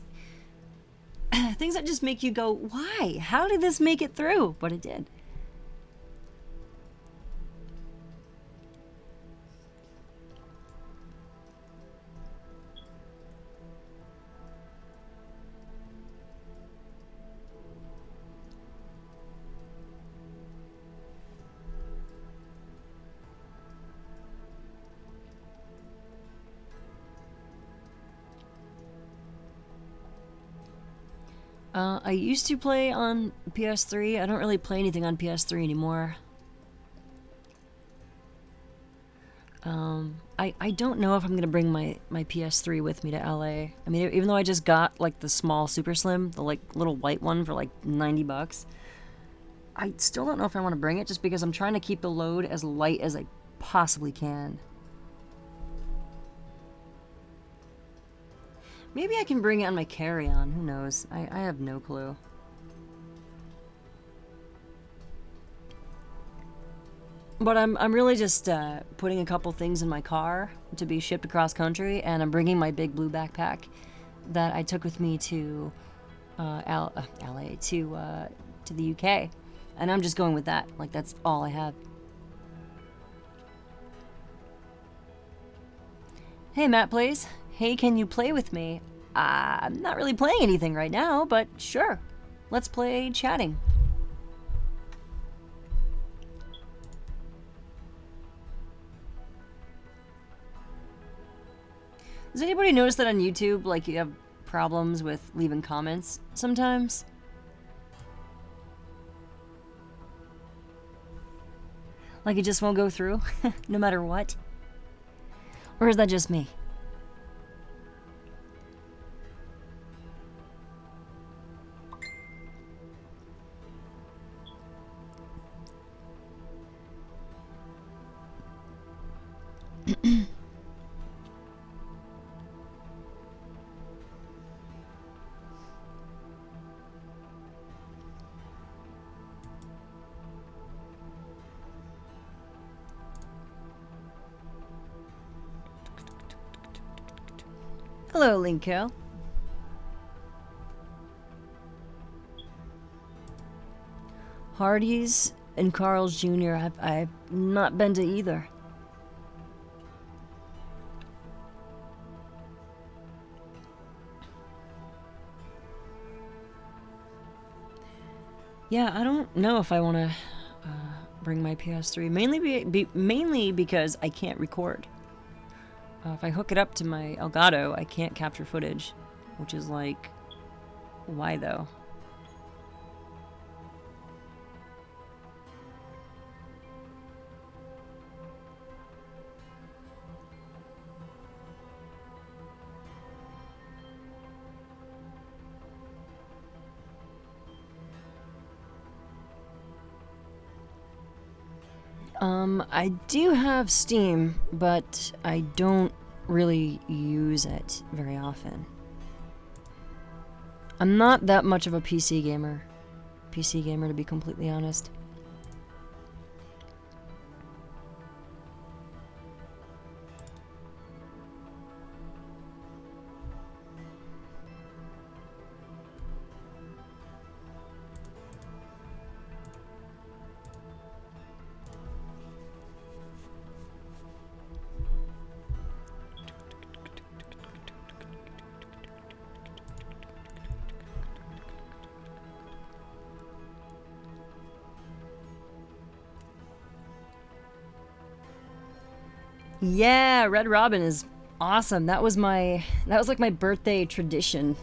Things that just make you go, why? How did this make it through? But it did. I used to play on PS3. I don't really play anything on PS3 anymore. I don't know if I'm gonna bring my PS3 with me to LA. I mean, even though I just got like the small Super Slim, the like little white one for like 90 bucks, I still don't know if I want to bring it just because I'm trying to keep the load as light as I possibly can. Maybe I can bring it on my carry-on. Who knows? I have no clue. But I'm really just putting a couple things in my car to be shipped across country, and I'm bringing my big blue backpack that I took with me to LA to the UK, and I'm just going with that. Like, that's all I have. Hey, Matt plays. Hey, can you play with me? I'm not really playing anything right now, but sure. Let's play chatting. Does anybody notice that on YouTube, like, you have problems with leaving comments sometimes? Like, it just won't go through, no matter what? Or is that just me? Hello, Linko. Hardee's and Carl's Jr. I've not been to either. Yeah, I don't know if I want to bring my PS3. Mainly because I can't record. If I hook it up to my Elgato, I can't capture footage, which is like, why though? I do have Steam, but I don't really use it very often. I'm not that much of a PC gamer to be completely honest. Yeah, Red Robin is awesome. That was like my birthday tradition.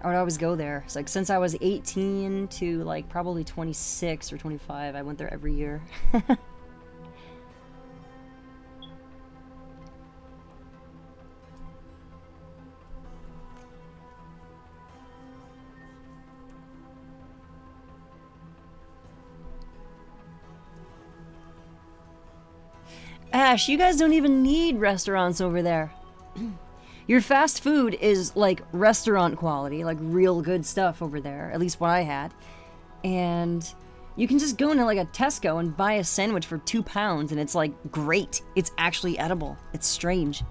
I would always go there. It's like since I was 18 to like probably 26 or 25, I went there every year. Ash, you guys don't even need restaurants over there. Your fast food is like restaurant quality, like real good stuff over there, at least what I had. And you can just go into like a Tesco and buy a sandwich for £2 and it's like great. It's actually edible. It's strange.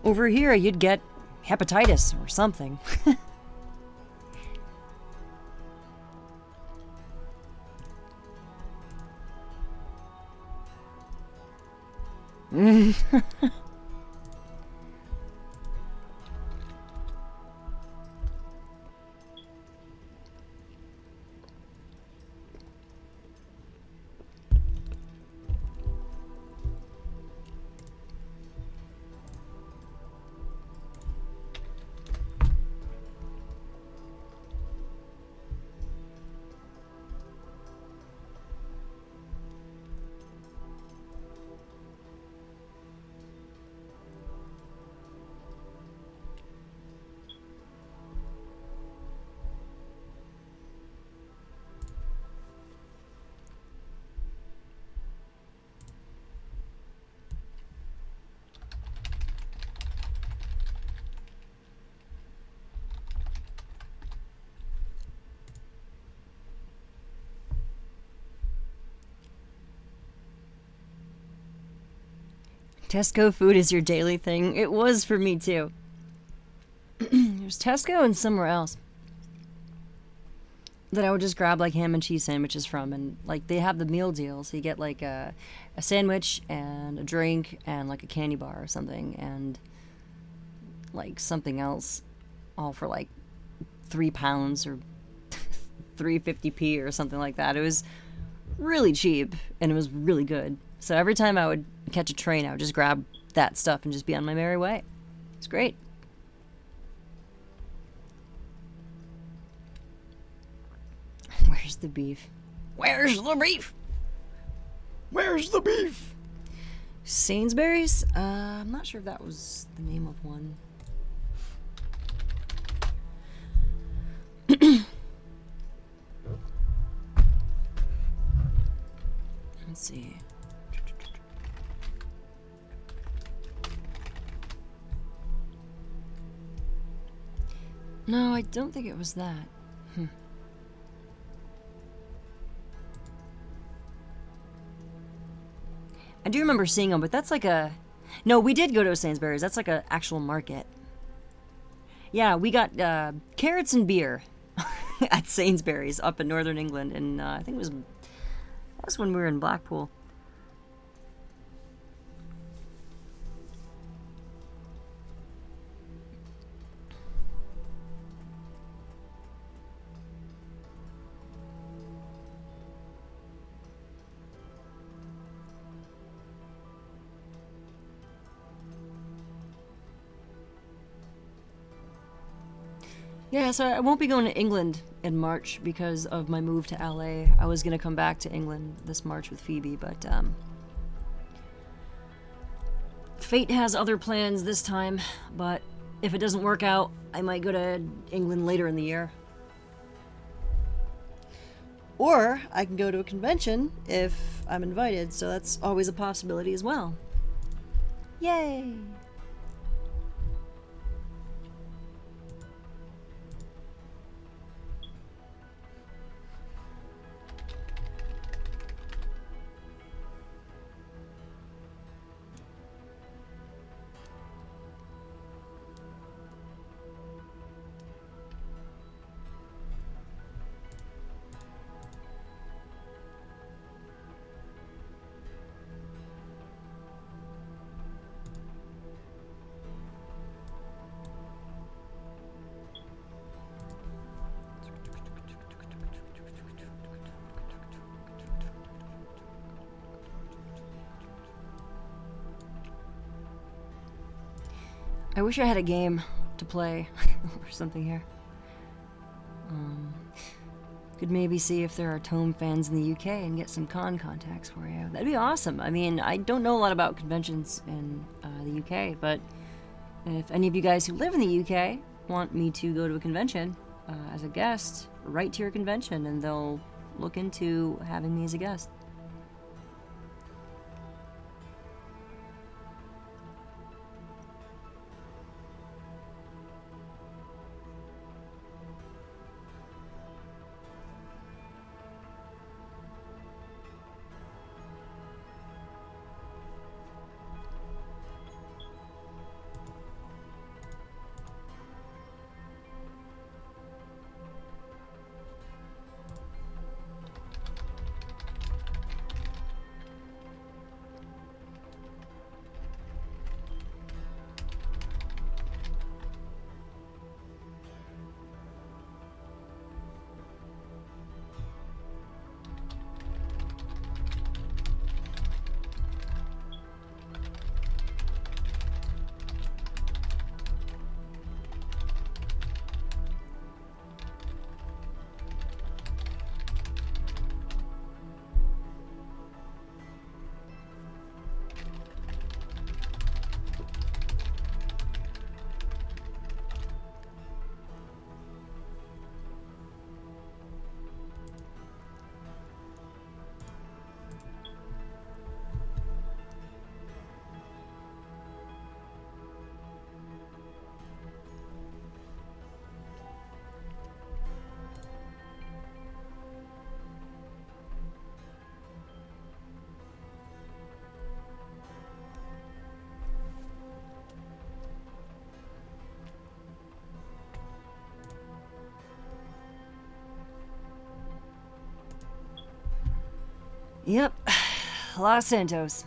Over here, you'd get hepatitis or something. Tesco food is your daily thing. It was for me too. There's Tesco and somewhere else that I would just grab like ham and cheese sandwiches from, and like they have the meal deal, so you get like a sandwich and a drink and like a candy bar or something and like something else, all for like £3 or 350p or something like that. It was really cheap and it was really good. So every time I would catch a train, I would just grab that stuff and just be on my merry way. It's great. Where's the beef? Where's the beef? Where's the beef? Sainsbury's? I'm not sure if that was the name of one. Let's see. No, I don't think it was that. I do remember seeing them, but that's like a... No, we did go to a Sainsbury's. That's like an actual market. Yeah, we got carrots and beer at Sainsbury's up in northern England, and I think that was when we were in Blackpool. Yeah, so I won't be going to England in March because of my move to LA. I was going to come back to England this March with Phoebe, but fate has other plans this time. But if it doesn't work out, I might go to England later in the year. Or I can go to a convention if I'm invited, so that's always a possibility as well. Yay! I wish I had a game to play or something here. Could maybe see if there are Tome fans in the UK and get some con contacts for you. That'd be awesome. I mean, I don't know a lot about conventions in the UK, but if any of you guys who live in the UK want me to go to a convention as a guest, write to your convention and they'll look into having me as a guest. Yep. Los Santos.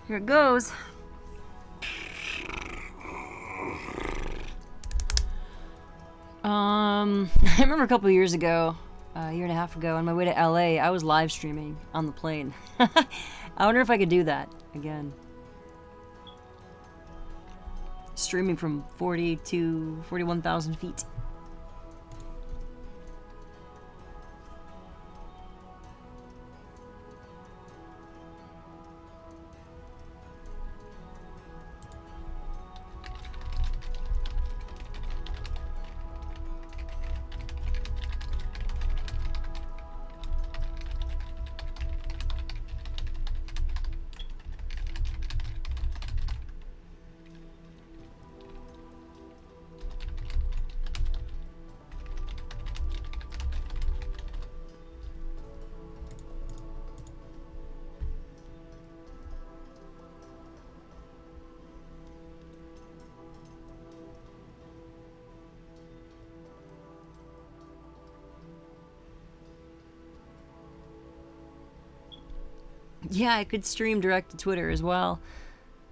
Here it goes. I remember a couple years ago, a year and a half ago, on my way to LA, I was live streaming on the plane. I wonder if I could do that again. Streaming from 40 to 41,000 feet. Yeah, I could stream direct to Twitter as well,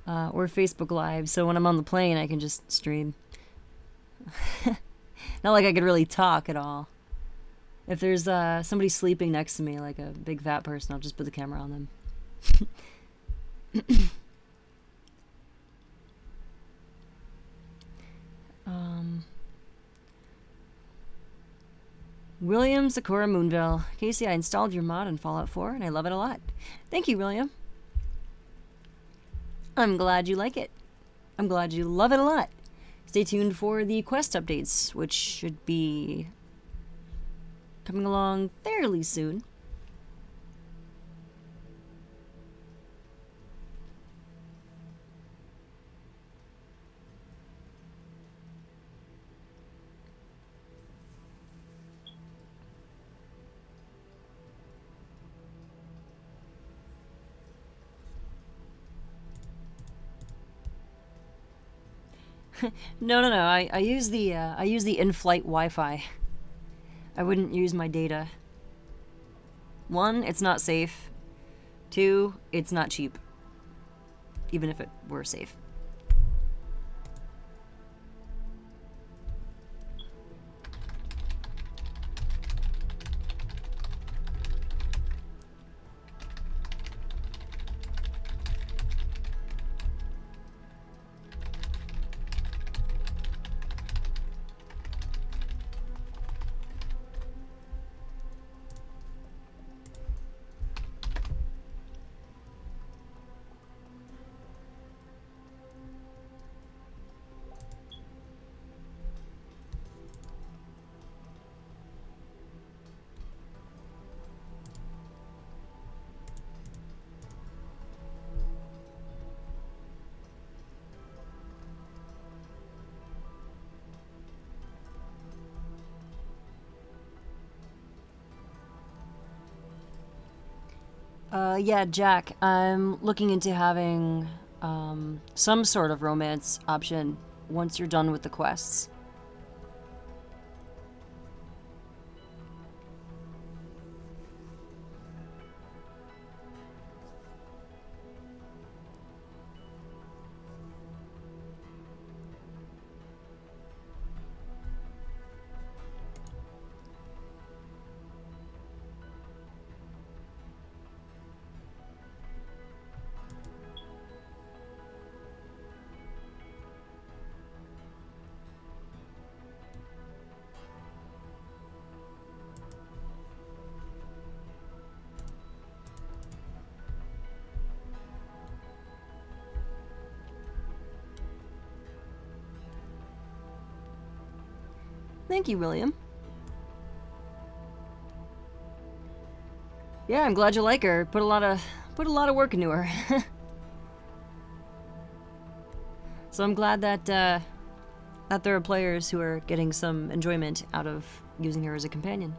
or Facebook Live, so when I'm on the plane I can just stream. Not like I could really talk at all. If there's somebody sleeping next to me, like a big fat person, I'll just put the camera on them. William Sakura Moonville. Casey, I installed your mod on Fallout 4 and I love it a lot. Thank you, William. I'm glad you like it. I'm glad you love it a lot. Stay tuned for the quest updates, which should be coming along fairly soon. No. I use the in-flight Wi-Fi. I wouldn't use my data. 1, it's not safe. 2, it's not cheap. Even if it were safe. Yeah, Jack, I'm looking into having some sort of romance option once you're done with the quests. Thank you, William. Yeah, I'm glad you like her. Put a lot of work into her. So I'm glad that that there are players who are getting some enjoyment out of using her as a companion.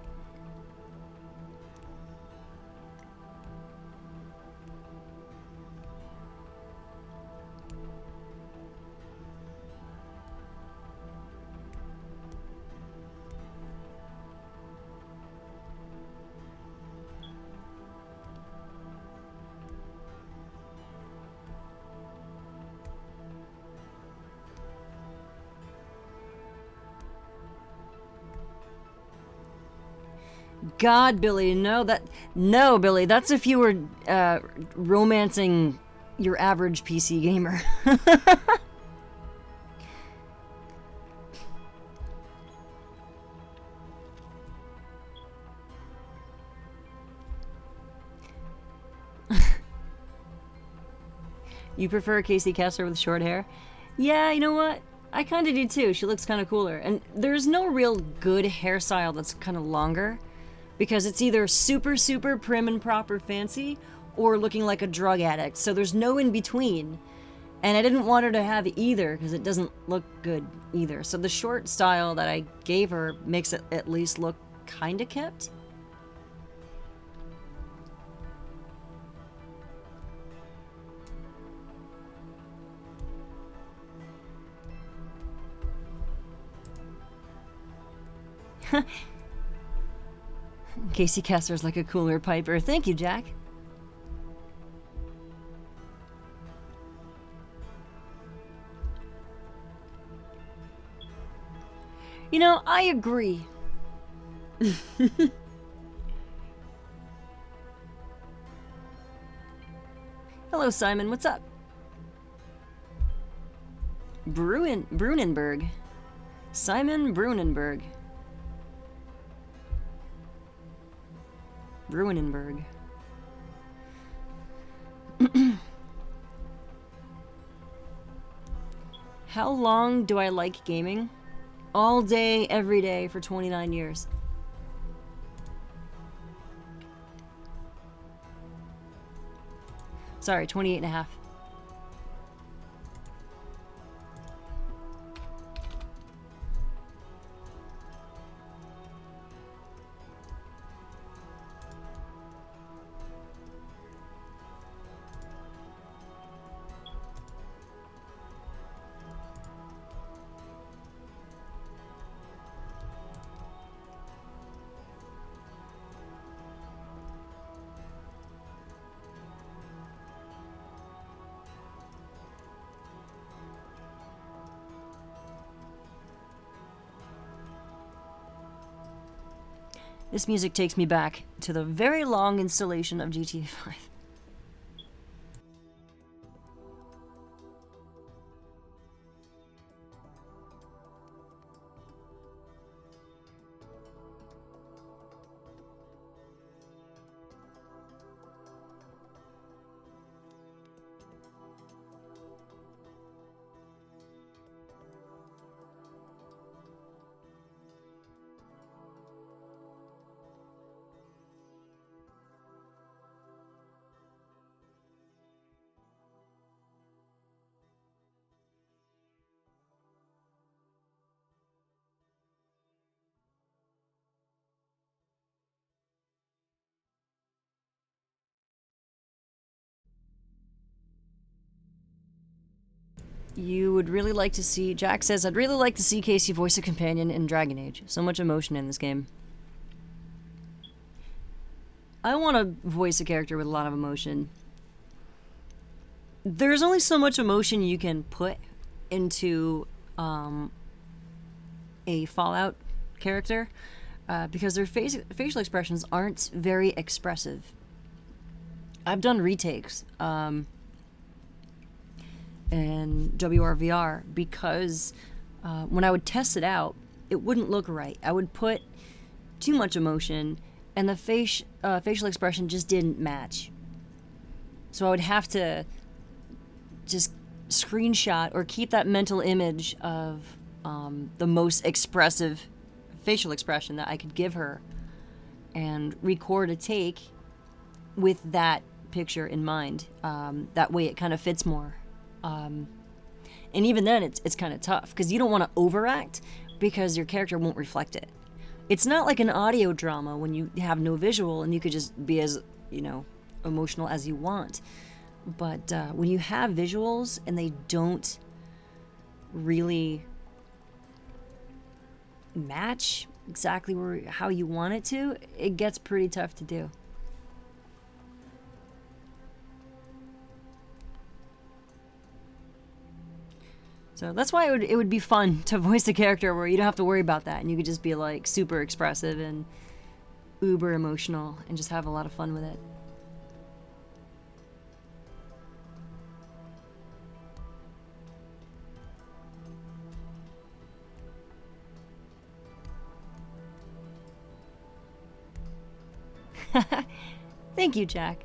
God, Billy, no, Billy, that's if you were romancing your average PC gamer. You prefer Casey Kessler with short hair? Yeah, you know what? I kind of do too. She looks kind of cooler. And there's no real good hairstyle that's kind of longer, because it's either super, super prim and proper fancy or looking like a drug addict. So there's no in between. And I didn't want her to have either because it doesn't look good either. So the short style that I gave her makes it at least look kind of kept. Casey Kessler's like a cooler Piper. Thank you, Jack. You know, I agree. Hello, Simon. What's up? Brunenberg. Simon Brunenberg. Brunenberg. How long do I like gaming? All day, every day for 29 years. Sorry, 28 and a half. This music takes me back to the very long installation of GTA 5. You would really like to see... Jack says, I'd really like to see Casey voice a companion in Dragon Age. So much emotion in this game. I want to voice a character with a lot of emotion. There's only so much emotion you can put into a Fallout character because their facial expressions aren't very expressive. I've done retakes in WRVR because when I would test it out, it wouldn't look right. I would put too much emotion and the facial expression just didn't match. So I would have to just screenshot or keep that mental image of the most expressive facial expression that I could give her and record a take with that picture in mind. That way it kind of fits more. And even then it's kind of tough because you don't want to overact because your character won't reflect it. It's not like an audio drama when you have no visual and you could just be as, emotional as you want. But when you have visuals and they don't really match exactly how you want it to, it gets pretty tough to do. So that's why it would be fun to voice a character where you don't have to worry about that and you could just be like super expressive and uber emotional and just have a lot of fun with it. Thank you, Jack.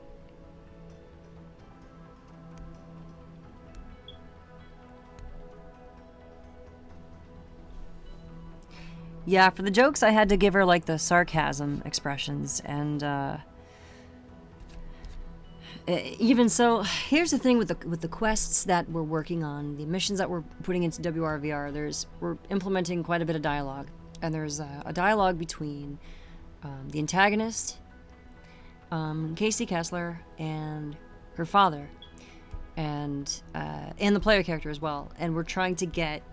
Yeah, for the jokes, I had to give her, like, the sarcasm expressions, and, even so, here's the thing with the quests that we're working on, the missions that we're putting into WRVR, we're implementing quite a bit of dialogue, and there's a dialogue between the antagonist, Casey Kessler, and her father, and the player character as well, and we're trying to get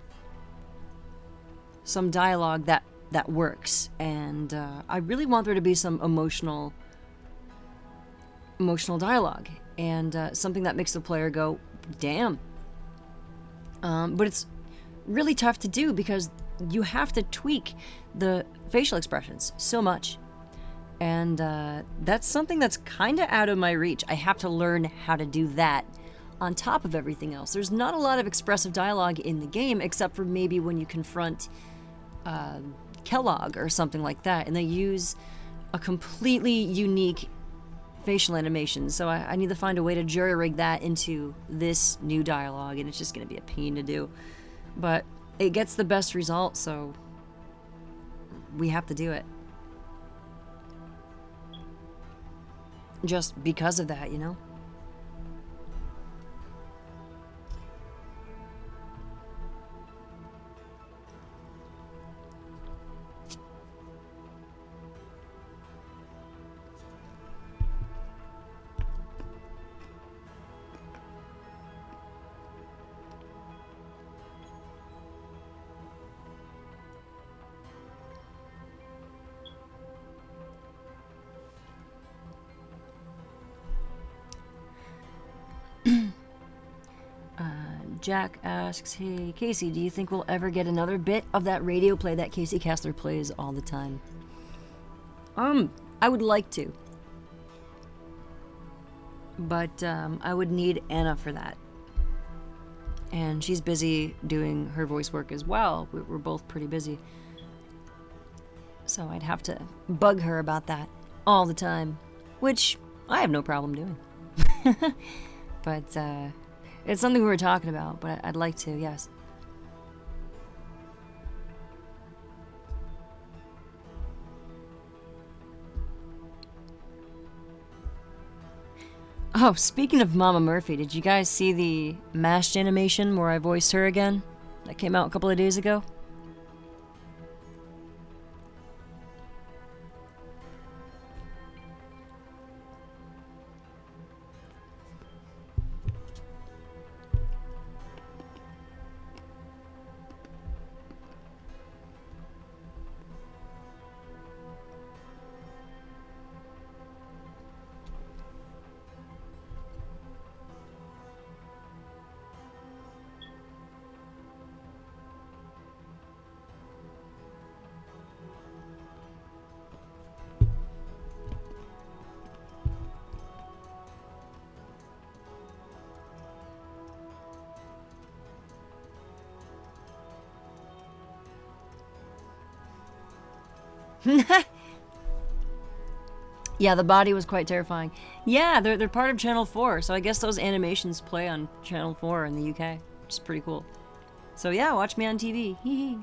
some dialogue that works, and I really want there to be some emotional dialogue, and something that makes the player go, damn. But it's really tough to do because you have to tweak the facial expressions so much, and that's something that's kind of out of my reach. I have to learn how to do that on top of everything else. There's not a lot of expressive dialogue in the game, except for maybe when you confront Kellogg or something like that, and they use a completely unique facial animation, so I need to find a way to jury-rig that into this new dialogue, and it's just going to be a pain to do. But it gets the best result, so we have to do it. Just because of that, you know? Jack asks, hey, Casey, do you think we'll ever get another bit of that radio play that Casey Kessler plays all the time? I would like to. But, I would need Anna for that. And she's busy doing her voice work as well. We're both pretty busy. So I'd have to bug her about that all the time. Which I have no problem doing. But, it's something we were talking about, but I'd like to, yes. Oh, speaking of Mama Murphy, did you guys see the mashed animation where I voiced her again? That came out a couple of days ago? Yeah, the body was quite terrifying. Yeah, they're part of Channel 4, so I guess those animations play on Channel 4 in the UK, which is pretty cool. So yeah, watch me on TV. Hee hee.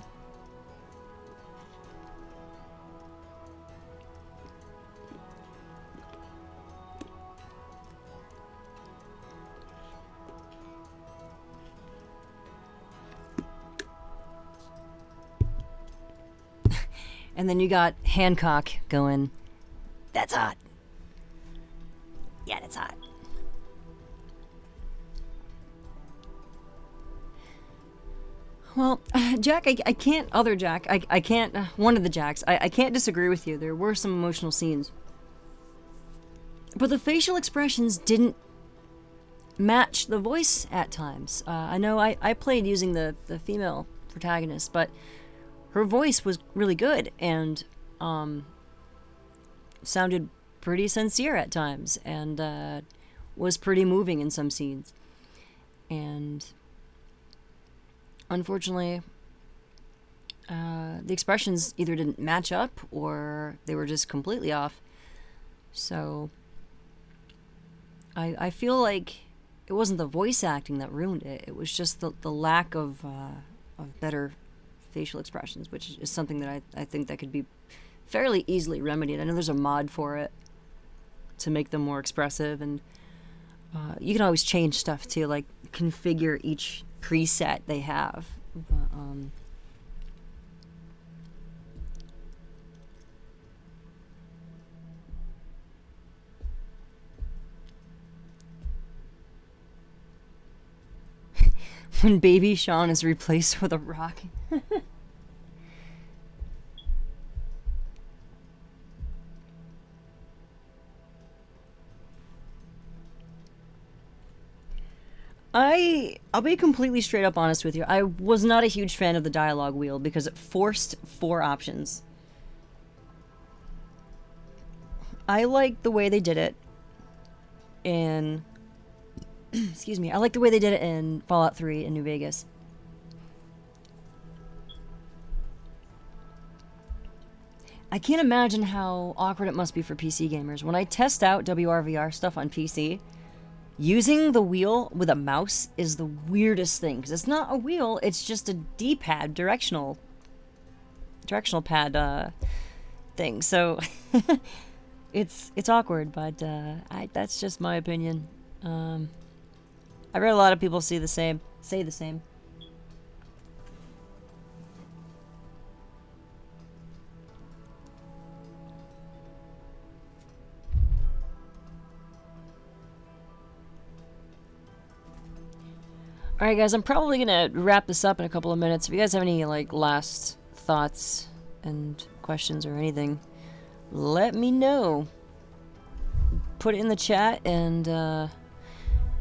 And then you got Hancock going, that's hot. Yeah, that's hot. Well, Jack, I can't, other Jack, I can't, one of the Jacks, I can't disagree with you. There were some emotional scenes. But the facial expressions didn't match the voice at times. I know I played using the female protagonist, but her voice was really good, and sounded pretty sincere at times and was pretty moving in some scenes. And unfortunately, the expressions either didn't match up or they were just completely off. So I feel like it wasn't the voice acting that ruined it. It was just the lack of better facial expressions, which is something that I think that could be fairly easily remedied. I know there's a mod for it to make them more expressive, and you can always change stuff too, like configure each preset they have. But, when Baby Sean is replaced with a rock. I'll be completely straight up honest with you. I was not a huge fan of the dialogue wheel because it forced 4 options. I like the way they did it in excuse me. I like the way they did it in Fallout 3 in New Vegas. I can't imagine how awkward it must be for PC gamers. When I test out WRVR stuff on PC, using the wheel with a mouse is the weirdest thing, because it's not a wheel, it's just a D-pad, directional pad thing. So it's awkward, but that's just my opinion. I read a lot of people say the same. Alright guys, I'm probably gonna wrap this up in a couple of minutes. If you guys have any like last thoughts and questions or anything, let me know. Put it in the chat, and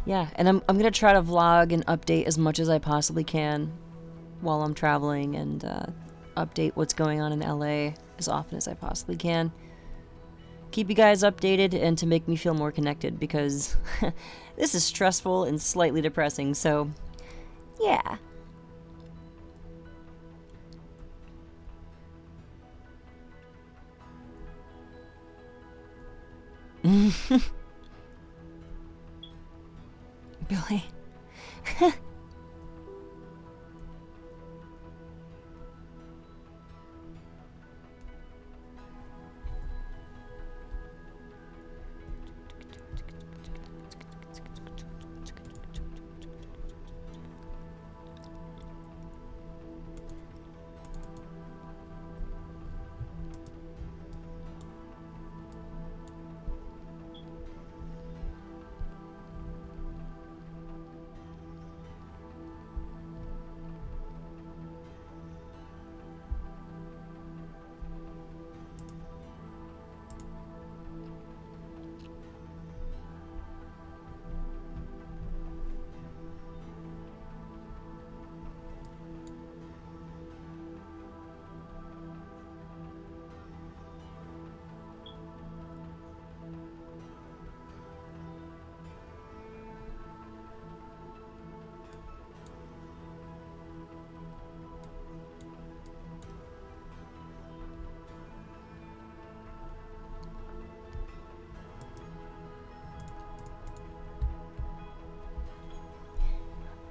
yeah, and I'm gonna try to vlog and update as much as I possibly can while I'm traveling, and update what's going on in LA as often as I possibly can. Keep you guys updated and to make me feel more connected, because this is stressful and slightly depressing, so yeah. Billy.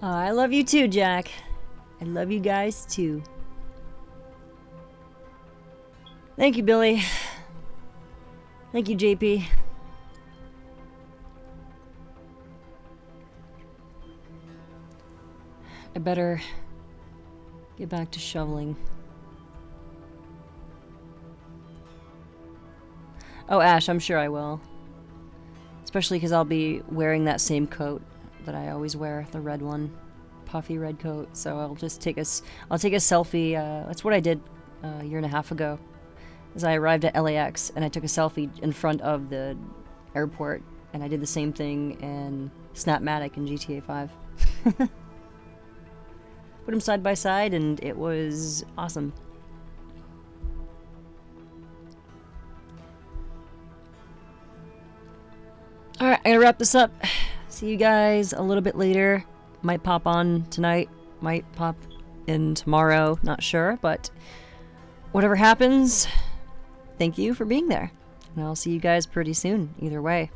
I love you too, Jack. I love you guys too. Thank you, Billy. Thank you, JP. I better get back to shoveling. Oh, Ash, I'm sure I will. Especially because I'll be wearing that same coat that I always wear, the red one, puffy red coat. So I'll just take I'll take a selfie. That's what I did a year and a half ago. As I arrived at LAX and I took a selfie in front of the airport, and I did the same thing in Snapmatic in GTA 5. Put them side by side, and it was awesome. Alright, I gotta wrap this up. See you guys a little bit later. Might pop on tonight, might pop in tomorrow, not sure, but whatever happens, thank you for being there. And I'll see you guys pretty soon, either way.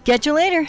Catch you later!